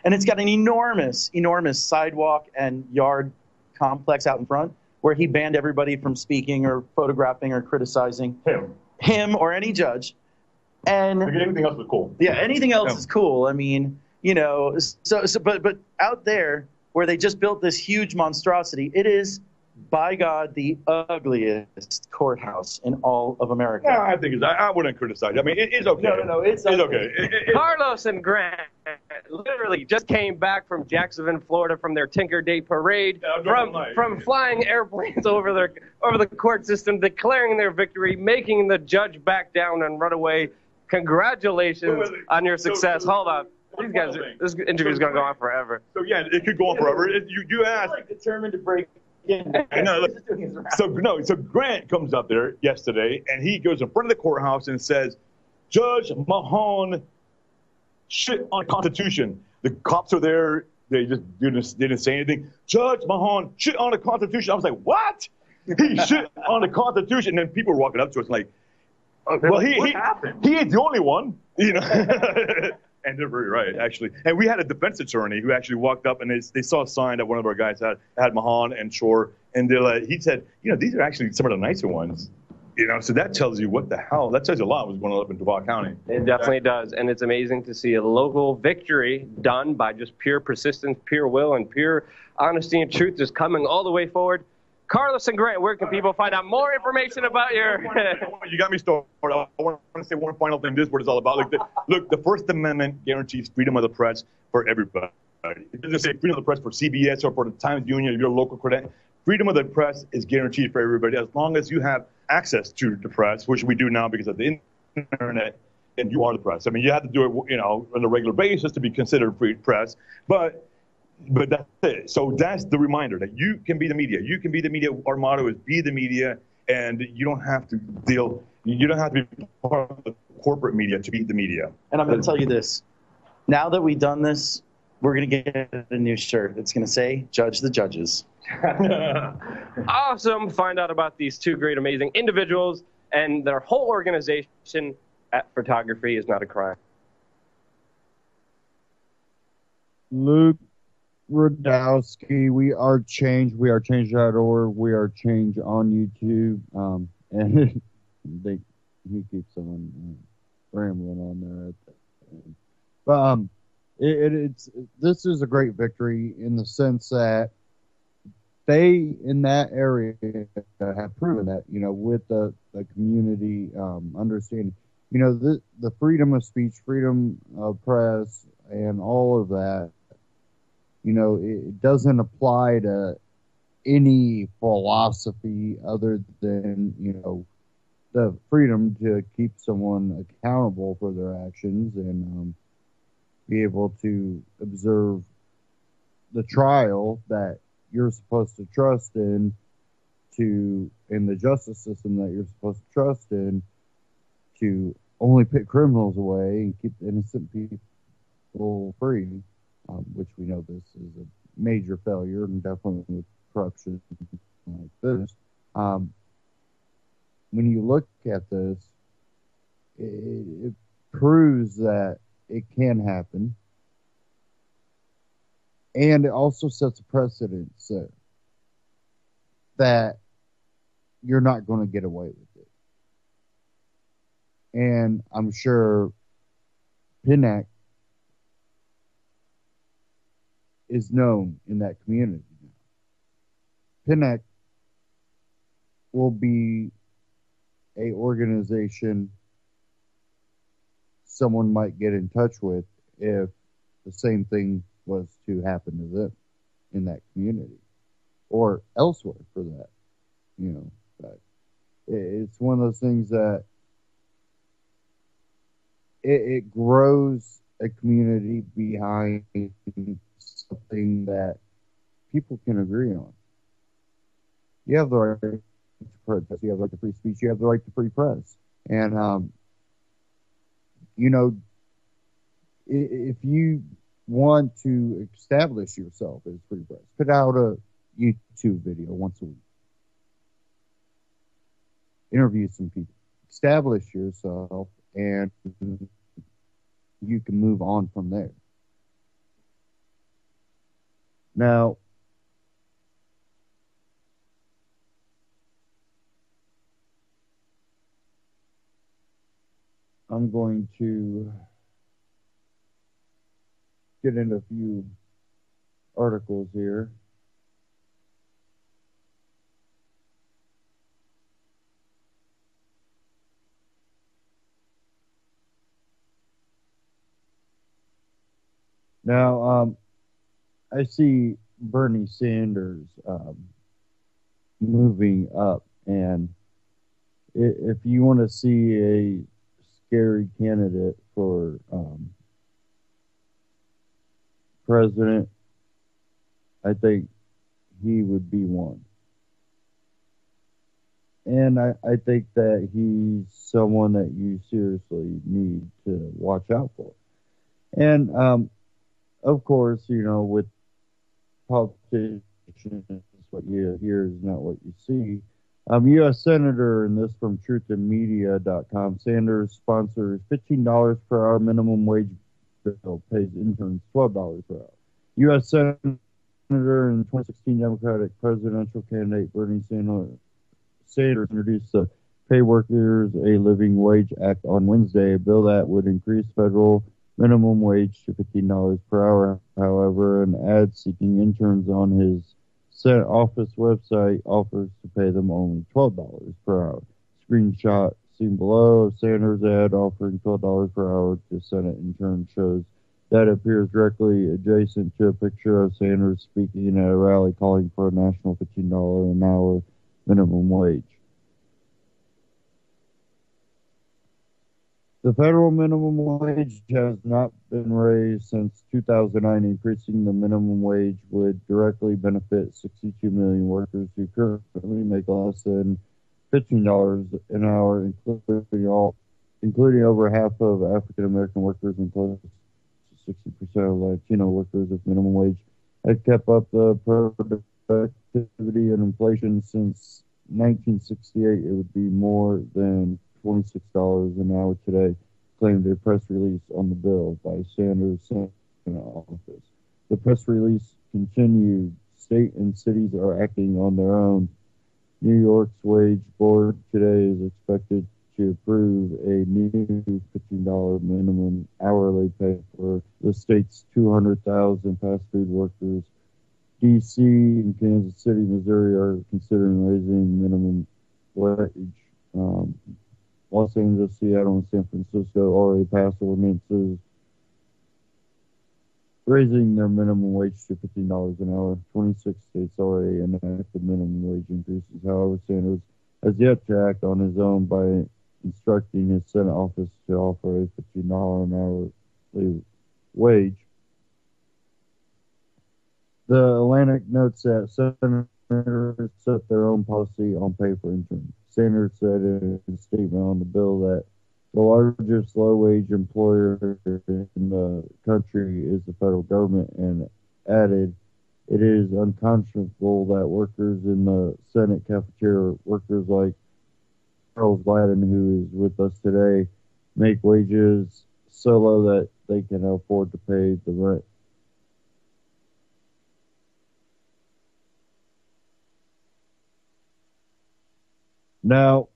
And it's got an enormous, enormous sidewalk and yard complex out in front, where he banned everybody from speaking or photographing or criticizing him or any judge. And anything else is cool. Yeah, anything else is cool. I mean, but out there where they just built this huge monstrosity, it is, by God, the ugliest courthouse in all of America. Yeah, I think I wouldn't criticize it. I mean, it's okay. No, it's okay. Carlos and Grant literally just came back from Jacksonville, Florida, from their Tinker Day parade, from flying airplanes over the court system, declaring their victory, making the judge back down and run away. Congratulations on your success. Hold on. These guys, this interview is going to go on forever. So, yeah, it could go on forever. You asked. Like determined to break I know. So Grant comes up there yesterday, and he goes in front of the courthouse and says, "Judge Mahon shit on the Constitution." The cops are there. They just didn't say anything. Judge Mahon shit on the Constitution. I was like, what? He shit on the Constitution. And then people were walking up to us like, well, he ain't the only one, you know. And they're very right, actually. And we had a defense attorney who actually walked up and they saw a sign that one of our guys had Mahon and Shore. And they're like, he said, you know, these are actually some of the nicer ones. You know, so that tells you what the hell. That tells you a lot what's going on up in Duval County. It definitely does. And it's amazing to see a local victory done by just pure persistence, pure will, and pure honesty and truth just coming all the way forward. Carlos and Grant, where can people find out more information about your... You got me started. I want to say one final thing. This is what it's all about. Look, the First Amendment guarantees freedom of the press for everybody. It doesn't say freedom of the press for CBS or for the Times Union or your local credit. Freedom of the press is guaranteed for everybody as long as you have access to the press, which we do now because of the internet, and you are the press. I mean, you have to do it, you know, on a regular basis to be considered free press, but that's it. So that's the reminder that you can be the media. You can be the media. Our motto is be the media, and you don't have to be part of the corporate media to be the media. And I'm going to tell you this. Now that we've done this, we're going to get a new shirt that's going to say, Judge the Judges. Awesome. Find out about these two great, amazing individuals and their whole organization at Photography is Not a Crime. Luke Radowski, we are Change. We are Change.org. We are Change on YouTube. And he keeps on rambling on there at the end. But this is a great victory in the sense that they in that area have proven that, you know, with the community understanding, you know, the freedom of speech, freedom of press, and all of that, you know, it doesn't apply to any philosophy other than, you know, the freedom to keep someone accountable for their actions and be able to observe the trial that you're supposed to trust in the justice system that you're supposed to trust in to only pick criminals away and keep innocent people free, which we know this is a major failure and definitely with corruption like this. When you look at this, it proves that it can happen. And it also sets a precedent that you're not going to get away with it. And I'm sure Pinnack is known in that community now. Pinnack will be a organization someone might get in touch with if the same thing was to happen to them in that community or elsewhere for that, you know. But it's one of those things that it grows a community behind something that people can agree on. You have the right to protest, you have the right to free speech, you have the right to free press. And, you know, if you want to establish yourself as free press, put out a YouTube video once a week. Interview some people. Establish yourself, and you can move on from there. Now, I'm going to get into a few articles here. Now, I see Bernie Sanders moving up, and if you want to see a scary candidate for president, I think he would be one. And I think that he's someone that you seriously need to watch out for. And of course, with politicians, what you hear is not what you see. U.S. Senator, and this from truthandmedia.com, Sanders sponsors $15 per hour minimum wage bill, pays interns $12 per hour. U.S. Senator and 2016 Democratic presidential candidate Bernie Sanders introduced the Pay Workers a Living Wage Act on Wednesday, a bill that would increase federal minimum wage to $15 per hour. However, an ad seeking interns on his Senate office website offers to pay them only $12 per hour. Screenshot seen below of Sanders' ad offering $12 per hour to Senate intern shows that appears directly adjacent to a picture of Sanders speaking at a rally calling for a national $15 an hour minimum wage. The federal minimum wage has not been raised since 2009. Increasing the minimum wage would directly benefit 62 million workers who currently make less than $15 an hour, including over half of African American workers and close to 60% of Latino workers. If minimum wage had kept up the productivity and inflation since 1968, it would be more than $26 an hour today, claimed a press release on the bill by Sanders' Senate office. The press release continued, state and cities are acting on their own. New York's wage board today is expected to approve a new $15 minimum hourly pay for the state's 200,000 fast food workers. D.C. and Kansas City, Missouri are considering raising minimum wage. Los Angeles, Seattle, and San Francisco already passed ordinances raising their minimum wage to $15 an hour. 26 states already enacted minimum wage increases. However, Sanders has yet to act on his own by instructing his Senate office to offer a $15 an hourly wage. The Atlantic notes that senators set their own policy on pay for interns. Sanders said in a statement on the bill that the largest low-wage employer in the country is the federal government, and added, it is unconscionable that workers in the Senate cafeteria, workers like Charles Gladden, who is with us today, make wages so low that they can afford to pay the rent. Now,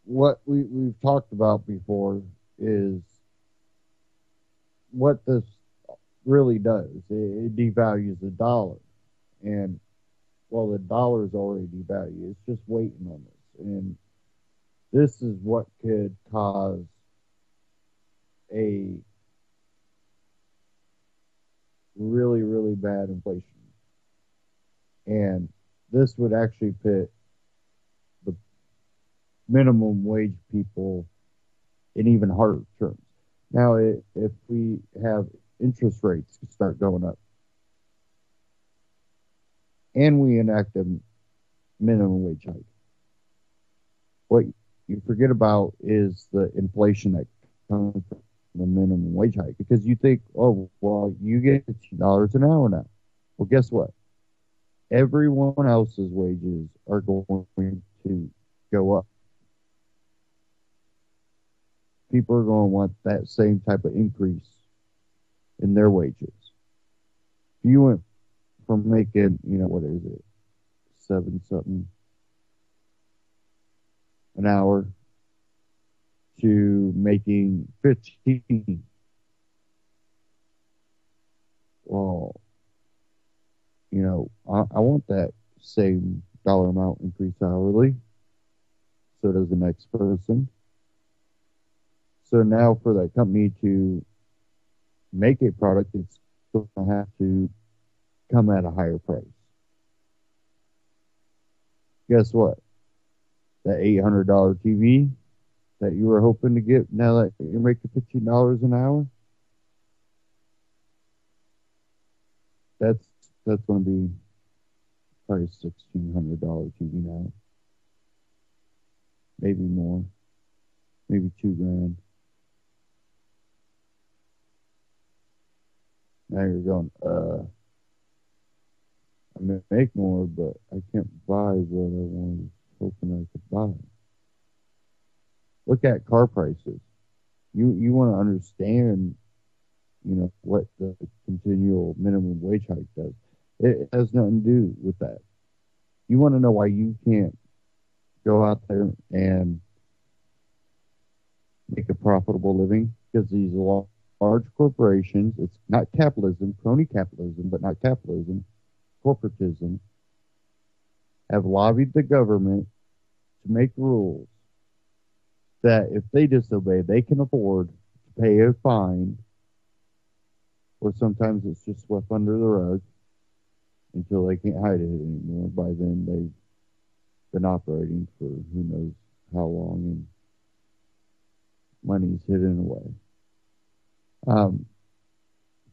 what we've talked about before is what this really does. It devalues the dollar. And, well, the dollar is already devalued. It's just waiting on this. And this is what could cause a really, really bad inflation. And this would actually pit the minimum wage people in even harder terms. Now, if we have interest rates start going up and we enact a minimum wage hike, what you forget about is the inflation that comes from the minimum wage hike, because you think, oh, well, you get $2 an hour now. Well, guess what? Everyone else's wages are going to go up. People are going to want that same type of increase in their wages. If you went from making, what is it, 7-something an hour to making 15, well, I want that same dollar amount increase hourly. So does the next person. So now for that company to make a product, it's going to have to come at a higher price. Guess what? That $800 TV that you were hoping to get, now that you're making $15 an hour, that's going to be probably $1,600 TV now. maybe more, maybe $2,000. Now you're going, I may make more, but I can't buy what I was hoping I could buy. Look at car prices. You want to understand, what the continual minimum wage hike does. It has nothing to do with that. You want to know why you can't go out there and make a profitable living? Because these large corporations, it's not capitalism, crony capitalism, but not capitalism, corporatism, have lobbied the government to make rules that if they disobey, they can afford to pay a fine, or sometimes it's just swept under the rug until they can't hide it anymore. By then, they've been operating for who knows how long, and money's hidden away.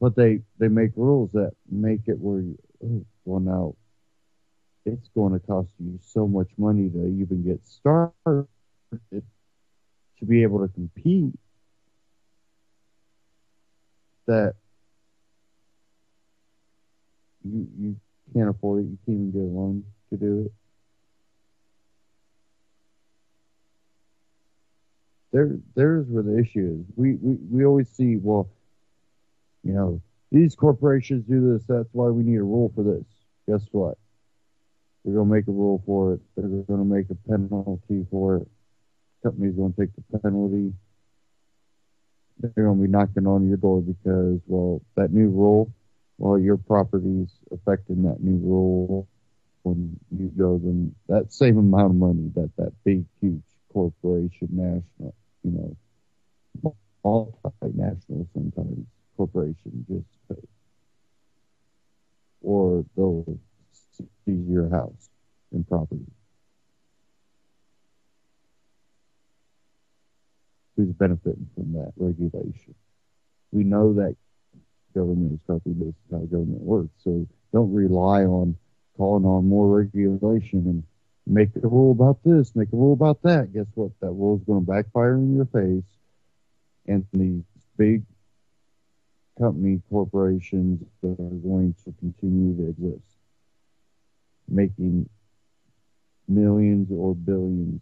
But they make rules that make it where now it's going to cost you so much money to even get started to be able to compete that you can't afford it. You can't even get a loan to do it. There's where the issue is. We always see, well, these corporations do this, that's why we need a rule for this. Guess what? They're going to make a rule for it. They're going to make a penalty for it. Company's going to take the penalty. They're going to be knocking on your door because, well, that new rule, well, your property's affecting that new rule. When you go them that same amount of money that big, huge corporation, national, multinational sometimes corporation just pay. Or they'll seize your house and property. Who's benefiting from that regulation? We know that government is corrupt. This is how government works. So don't rely on calling on more regulation and make a rule about this, make a rule about that. Guess what? That rule is going to backfire in your face. And these big company corporations that are going to continue to exist, making millions or billions.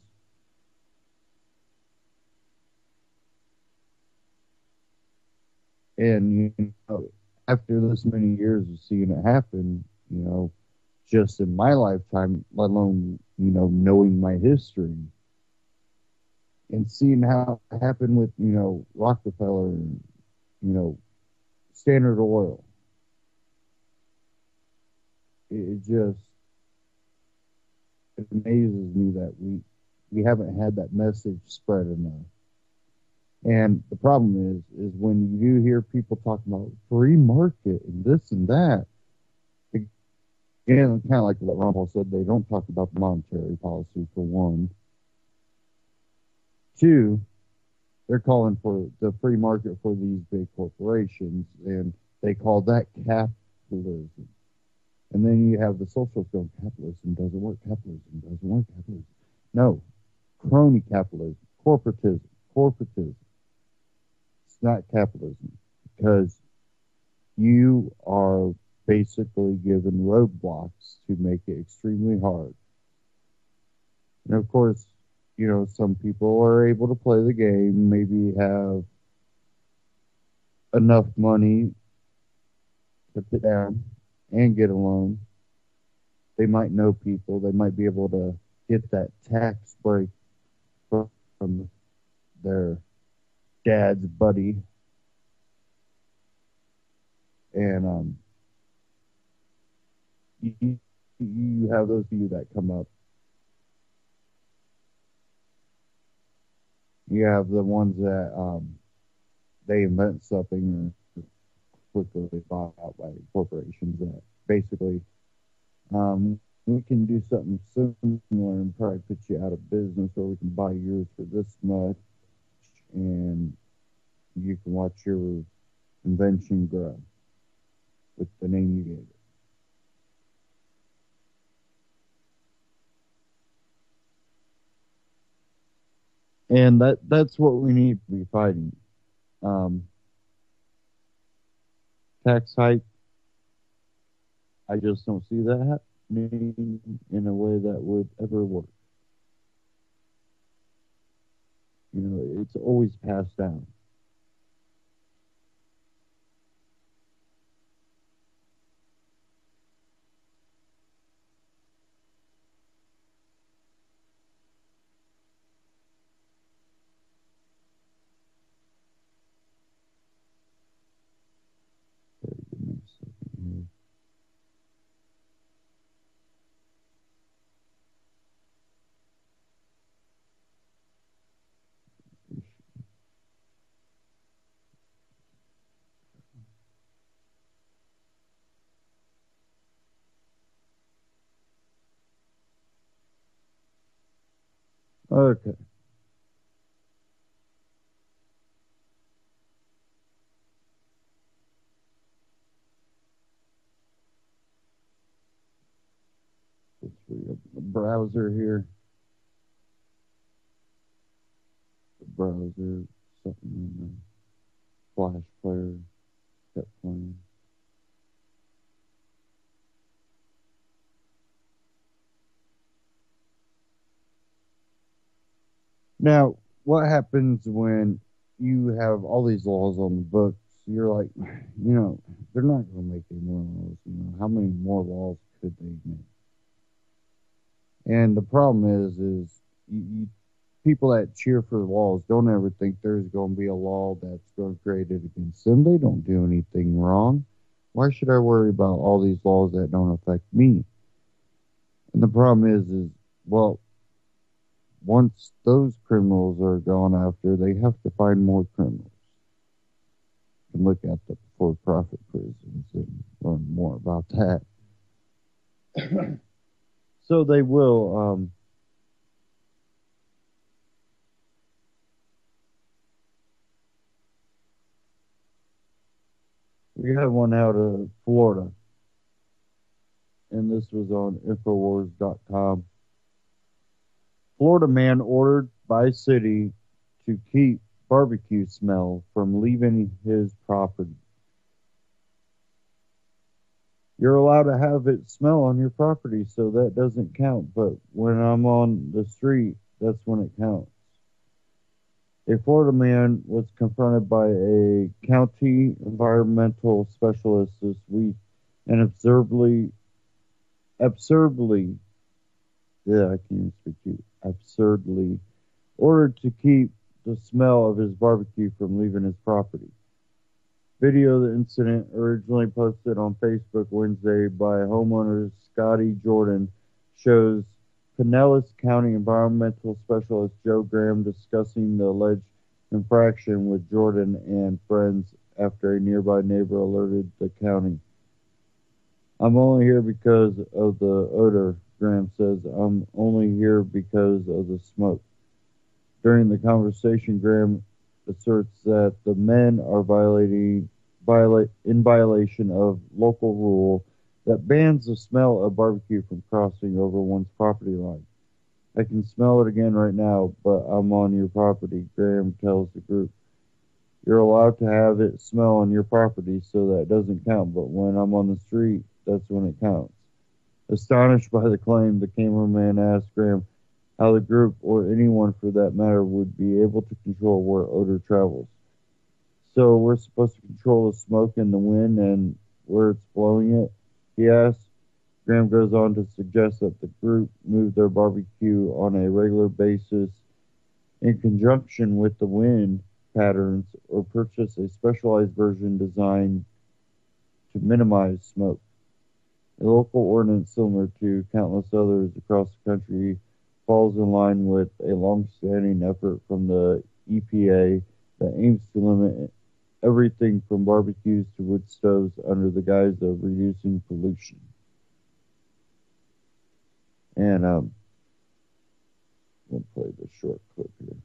And after this many years of seeing it happen, just in my lifetime, let alone knowing my history and seeing how it happened with Rockefeller and Standard Oil, it amazes me that we haven't had that message spread enough. And the problem is when you hear people talking about free market and this and that, again, kind of like what Ron Paul said, they don't talk about the monetary policy, for one. Two, they're calling for the free market for these big corporations, and they call that capitalism. And then you have the socialists going, capitalism doesn't work, capitalism doesn't work, capitalism. No, crony capitalism, corporatism. It's not capitalism, because you are basically given roadblocks to make it extremely hard. And of course, some people are able to play the game, maybe have enough money to put down and get a loan. They might know people. They might be able to get that tax break from their dad's buddy. And you have those of you that come up. You have the ones that they invent something and quickly bought out by corporations that basically we can do something similar and probably put you out of business, or we can buy yours for this much and you can watch your invention grow with the name you gave it. And that's what we need to be fighting. Tax hike, I just don't see that happening in a way that would ever work. You know, it's always passed down. Okay, give me a second here. Okay. Let's reopen the browser here. The browser, something in the Flash player kept playing. Now, what happens when you have all these laws on the books? You're like, they're not going to make any more laws. How many more laws could they make? And the problem is people that cheer for the laws don't ever think there's going to be a law that's going to create it against them. They don't do anything wrong. Why should I worry about all these laws that don't affect me? And the problem is well, once those criminals are gone after, they have to find more criminals. You can look at the for-profit prisons and learn more about that. So they will. We had one out of Florida, and this was on Infowars.com. Florida man ordered by city to keep barbecue smell from leaving his property. You're allowed to have it smell on your property, so that doesn't count. But when I'm on the street, that's when it counts. A Florida man was confronted by a county environmental specialist this week and absurdly, ordered to keep the smell of his barbecue from leaving his property. Video of the incident, originally posted on Facebook Wednesday by homeowner Scotty Jordan, shows Pinellas County Environmental Specialist Joe Graham discussing the alleged infraction with Jordan and friends after a nearby neighbor alerted the county. I'm only here because of the odor, Graham says. I'm only here because of the smoke. During the conversation, Graham asserts that the men are in violation of local rule that bans the smell of barbecue from crossing over one's property line. I can smell it again right now, but I'm on your property, Graham tells the group. You're allowed to have it smell on your property, so that doesn't count, but when I'm on the street, that's when it counts. Astonished by the claim, the cameraman asked Graham how the group, or anyone for that matter, would be able to control where odor travels. So we're supposed to control the smoke and the wind and where it's blowing it, he asked. Graham goes on to suggest that the group move their barbecue on a regular basis in conjunction with the wind patterns or purchase a specialized version designed to minimize smoke. A local ordinance similar to countless others across the country falls in line with a long-standing effort from the EPA that aims to limit everything from barbecues to wood stoves under the guise of reducing pollution. And I'm going to play this short clip here.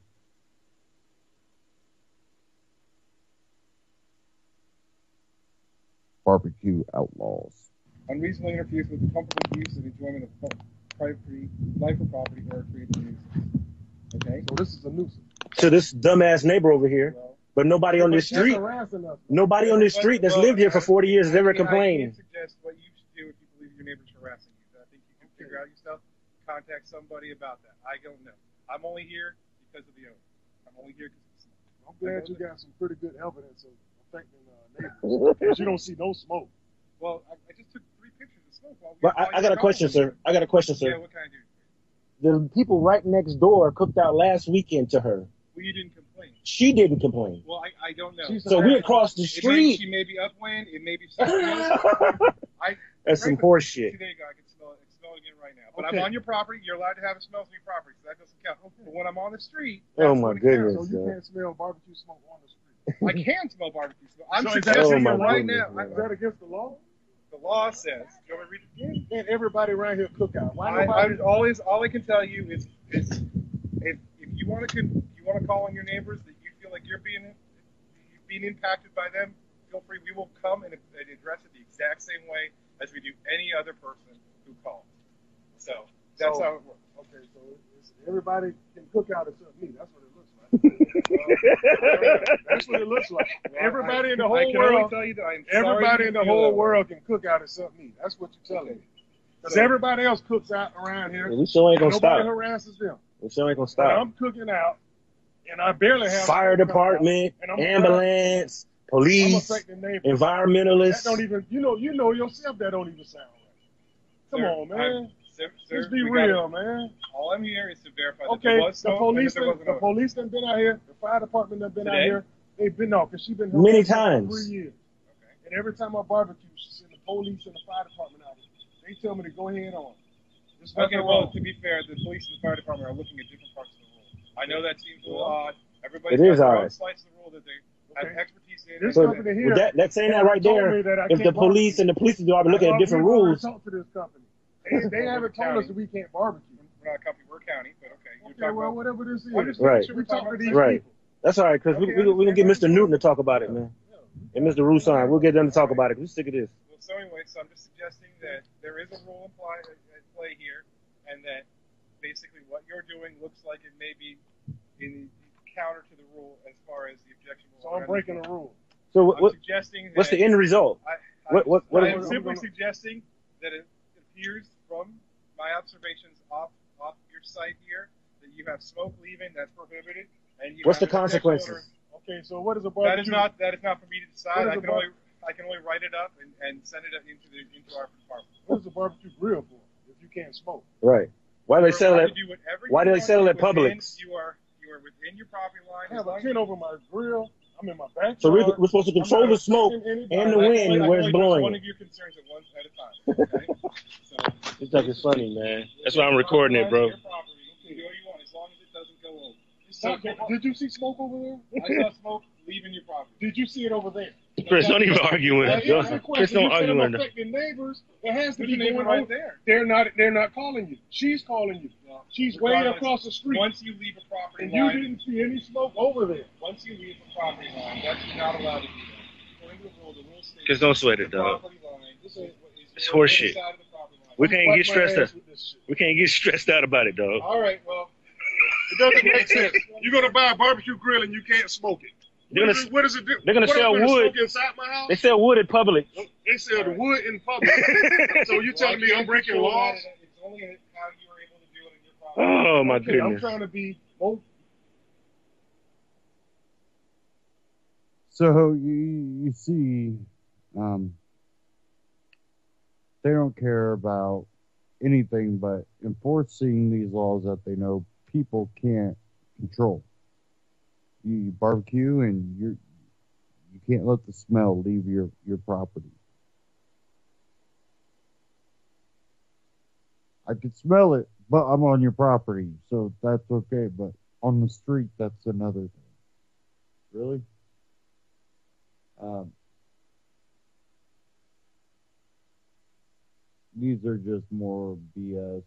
Barbecue outlaws. Unreasonably interferes with the comfortable use and enjoyment of life or property or creates a nuisance. Okay? So this is a nuisance. to this dumbass neighbor over here. But nobody on this street, nobody on this street that's lived here for 40 years has ever complained. I can't suggest what you should do if you believe your neighbor's harassing you. I think you can figure out yourself, contact somebody about that. I don't know. I'm only here because of the owner. I'm only here because of the smoke. I'm glad you got some pretty good evidence of affecting neighbors because you don't see no smoke. Well, I just took 3 pictures of smoke. But I got a question, sir. I got a question, sir. Yeah, what can I do? The people right next door cooked out last weekend to her. Well, you didn't complain. She didn't complain. Well, I don't know. So we're across the street. She may be upwind. It may be something else. That's some horse shit. See, there you go. I can smell it. I can smell it again right now. But I'm on your property. You're allowed to have a smell on your property, so that doesn't count. But when I'm on the street, oh my goodness. So you can't smell barbecue smoke on the street. I can smell barbecue smoke. I'm So suggesting is that right now. Is that against the law? The law says. Do you want me to read it again? And everybody around here cook out. Why all I can tell you is if you want to call on your neighbors that you feel like you're being impacted by them, feel free. We will come and address it the exact same way as we do any other person who calls. So that's how it works. Okay, so everybody can cook out except me. That's what it looks like. That's what it looks like. Everybody in the whole world. Everybody in the whole world can cook out except me. That's what you're telling me. Because everybody else cooks out around here. We sure ain't gonna stop. Nobody harasses them. We sure ain't gonna But stop. I'm cooking out, and I barely have fire department, ambulance, police, environmentalists. That don't even, you know yourself that don't even sound right. Come on, man. Let's be real, man. All I'm here is to verify that okay, there was the police done been out here. The fire department done been out here. They've been because she's been many for times. 3 years. Okay. And every time I barbecue, she send the police and the fire department out here. They tell me to go ahead on. Okay, well, to be fair, the police and the fire department are looking at different parts of the rule. I know that seems a little odd. Everybody's got their own slice of the rule that they have expertise in. This company here, that's saying that right there. If the police and the police department look at different rules. Talk to this company. They haven't told us that we can't barbecue. We're not a company, we're a county, but okay. Okay, well, whatever this is. Right. We talk to these right. people. That's all right, because we're going to get Mr. Newton to talk about it, man. And Mr. Roussan, we'll get them to talk about it. We're sick of this. Well, so anyway, I'm just suggesting that there is a rule at play here, and that basically what you're doing looks like it may be in counter to the rule as far as the objection. So I'm breaking the rule. So suggesting what's the end result? I'm simply suggesting that it appears from my observations off your site here that you have smoke leaving. That's prohibited. And you what's the consequences? Okay, so what is a barbecue? That is not for me to decide. I can only write it up and send it into our department. What is a barbecue grill for if you can't smoke? Right. Why do they sell it? Why do they sell it at Publix? You are within your property line. I have a tent over my grill. I'm in my backyard. So we're supposed to control the smoke and the wind where it's blowing. One of your concerns at a time. Okay? So, this stuff is funny, man. That's why I'm recording it, bro. You can do what you want as long as it doesn't go over. So, did you see smoke over there? I saw smoke leaving your property. Did you see it over there? Chris, don't even argue with it. Chris, don't argue with it. Affecting neighbors, it has to be going going right there. They're not calling you. She's calling you. No, she's way across the street. Once you leave a property and line, you didn't see any smoke over there. Once you leave a property line, that's not allowed to be there. According to the rule states. Because don't sweat it, dog. It's horseshit. We can't get stressed out. We can't get stressed out about it, dog. All right, well, it doesn't make sense. You're gonna buy a barbecue grill and you can't smoke it. What does it do? They're gonna sell wood. Inside my house? They sell wood at Publix. They sell the wood in public. So you're telling me I'm breaking laws? It's only how you are able to do it in your property. Oh my goodness! I'm trying to be both. So you see, they don't care about anything but enforcing these laws that they know people can't control. You barbecue and you can't let the smell leave your property. I could smell it, but I'm on your property, so that's okay. But on the street, that's another thing. Really? These are just more BS.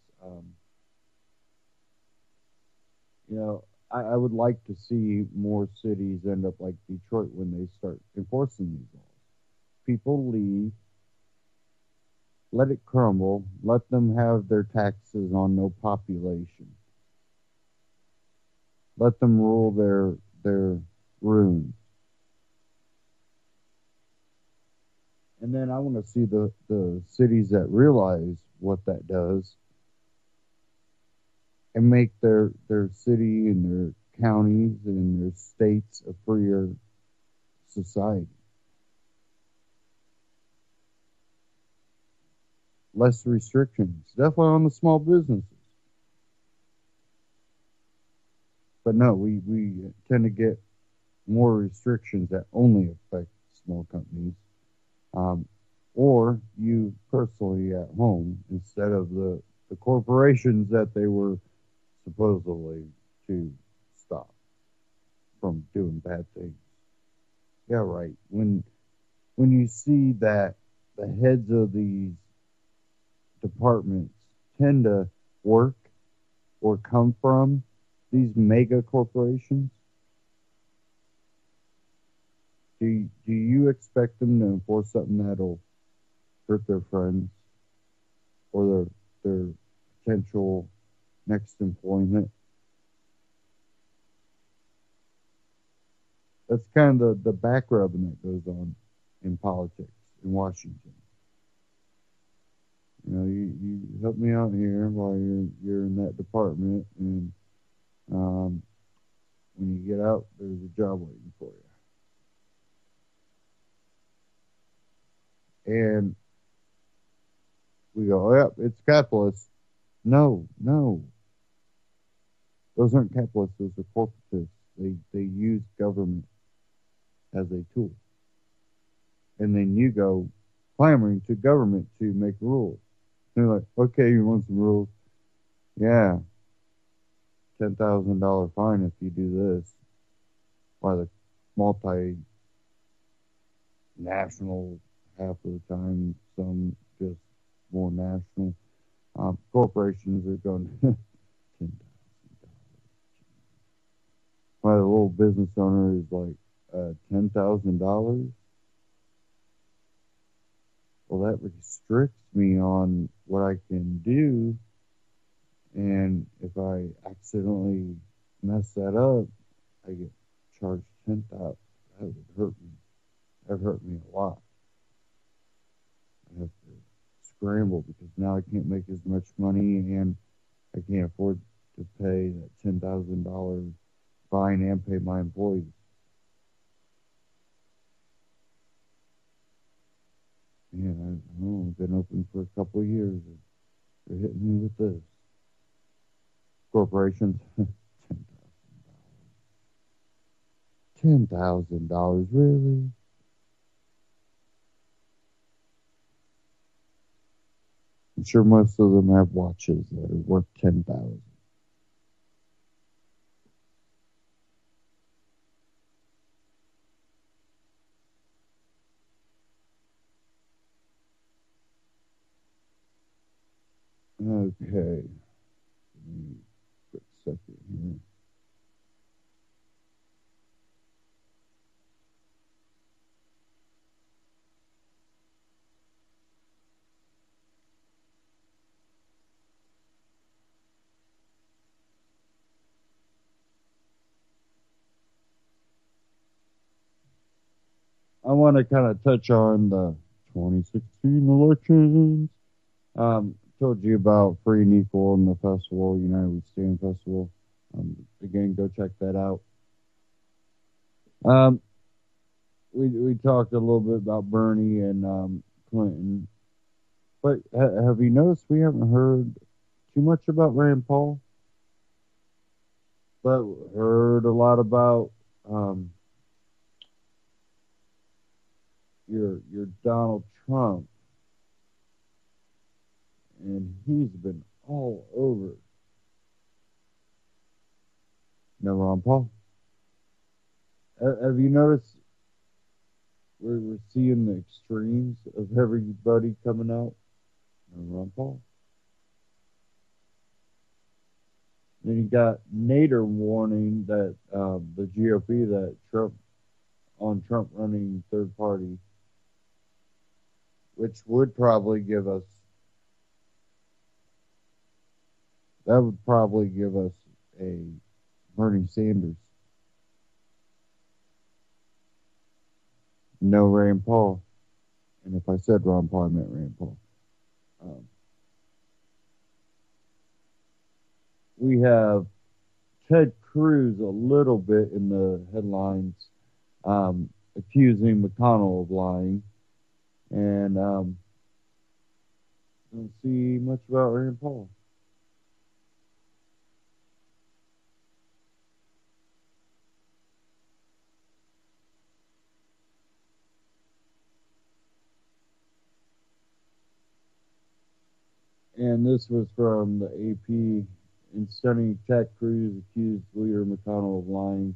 I would like to see more cities end up like Detroit when they start enforcing these laws. People leave, let it crumble, let them have their taxes on no population. let them rule their ruins. And then I want to see the cities that realize what that does and make their city and their counties and their states a freer society. Less restrictions, definitely on the small businesses. But no, we tend to get more restrictions that only affect small companies, or you personally at home instead of the corporations that they were supposedly to stop from doing bad things. Yeah, right. When you see that the heads of these departments tend to work or come from these mega corporations, do you expect them to enforce something that'll hurt their friends or their potential next employment? That's kind of the back rubbing that goes on in politics in Washington. You know, you help me out here while you're in that department, and when you get out, there's a job waiting for you. And we go, yep, it's capitalist. No. Those aren't capitalists, those are corporatists. They use government as a tool. And then you go clamoring to government to make rules. And they're like, okay, you want some rules? Yeah. $10,000 fine if you do this. By the multinational, half of the time, some just more national. Corporations are going $10,000. Why the little business owner is like $10,000? Well, that restricts me on what I can do, and if I accidentally mess that up, I get charged $10,000. That would hurt me. That hurt me a lot. I have to scramble because now I can't make as much money, and I can't afford to pay that $10,000 fine and pay my employees. Man, I've been open for a couple of years. They're hitting me with this. Corporations, $10,000, really? I'm sure most of them have watches that are worth $10,000. Okay. Quick second here. I want to kind of touch on the 2016 elections. Told you about Free and Equal and the festival, United We Stand Festival. Again, go check that out. We talked a little bit about Bernie and Clinton, but have you noticed we haven't heard too much about Rand Paul? But heard a lot about your Donald Trump, and he's been all over. No, Ron Paul. Have you noticed we're seeing the extremes of everybody coming out? No, Ron Paul. Then you got Nader warning that the GOP that Trump running third party, which would probably give us a Bernie Sanders. No Rand Paul. And if I said Ron Paul, I meant Rand Paul. We have Ted Cruz a little bit in the headlines, accusing McConnell of lying. And don't see much about Rand Paul. And this was from the AP. In stunning attack, Cruz accused leader McConnell of lying.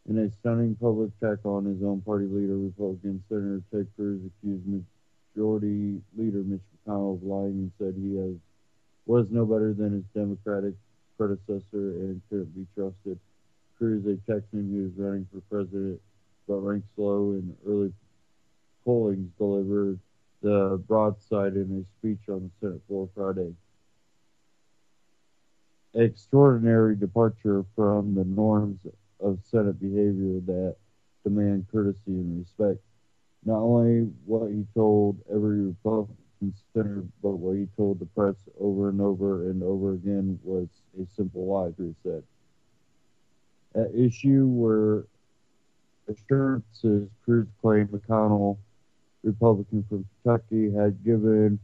In a stunning public attack on his own party leader, Republican Senator Ted Cruz accused Majority Leader Mitch McConnell of lying and said he was no better than his Democratic predecessor and couldn't be trusted. Cruz, a Texan who is running for president but ranks low in early pollings, delivered the broadside in a speech on the Senate floor Friday. Extraordinary departure from the norms of Senate behavior that demand courtesy and respect. Not only what he told every Republican senator, but what he told the press over and over and over again was a simple lie, Cruz said. At issue were assurances Cruz claimed McConnell, Republican from Kentucky, had given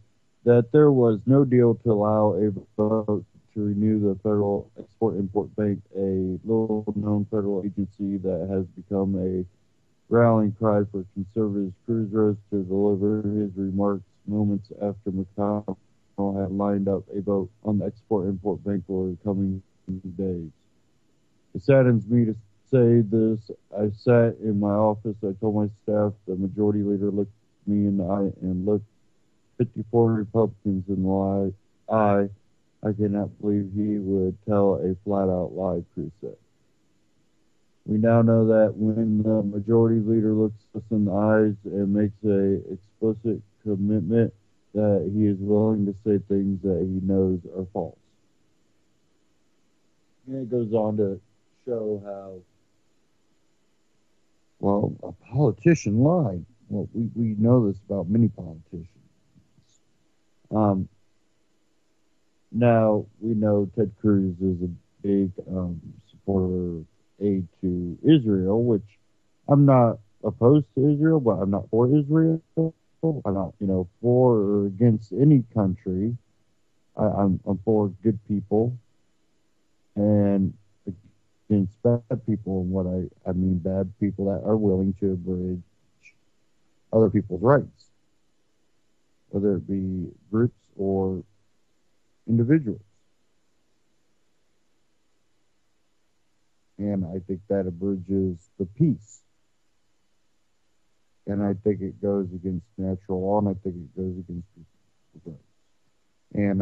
that there was no deal to allow a vote to renew the Federal Export-Import Bank, a little-known federal agency that has become a rallying cry for conservatives. Cruz rose to deliver his remarks moments after McConnell had lined up a vote on the Export-Import Bank for the coming days. It saddens me to say this. I sat in my office. I told my staff the majority leader looked me in the eye and looked 54 Republicans in the eye. I cannot believe he would tell a flat-out lie, Cruz said. We now know that when the majority leader looks us in the eyes and makes a explicit commitment that he is willing to say things that he knows are false. And it goes on to show how, well, a politician lied. Well, we know this about many politicians. Now, we know Ted Cruz is a big supporter of aid to Israel, which I'm not opposed to Israel, but I'm not for Israel. I'm not, for or against any country. I'm for good people and against bad people. And what I mean bad people that are willing to abridge other people's rights, whether it be groups or individuals. And I think that abridges the peace. And I think it goes against natural law, and I think it goes against people's rights. And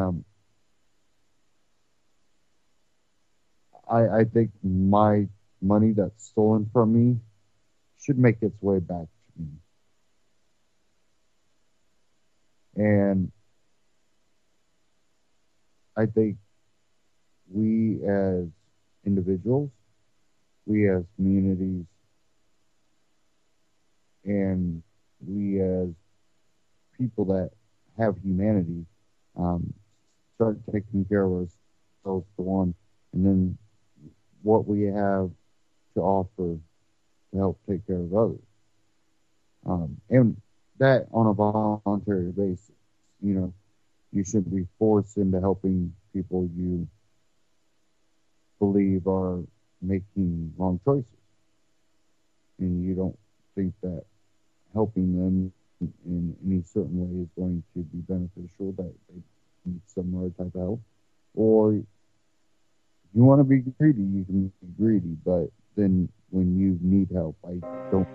I think my money that's stolen from me should make its way back to me. And I think we as individuals, we as communities, and we as people that have humanity start taking care of ourselves for one, and then what we have to offer to help take care of others. And that on a voluntary basis. You shouldn't be forced into helping people you believe are making wrong choices. And you don't think that helping them in any certain way is going to be beneficial, that they need some other type of help. Or you want to be greedy, you can be greedy, but then when you need help, I don't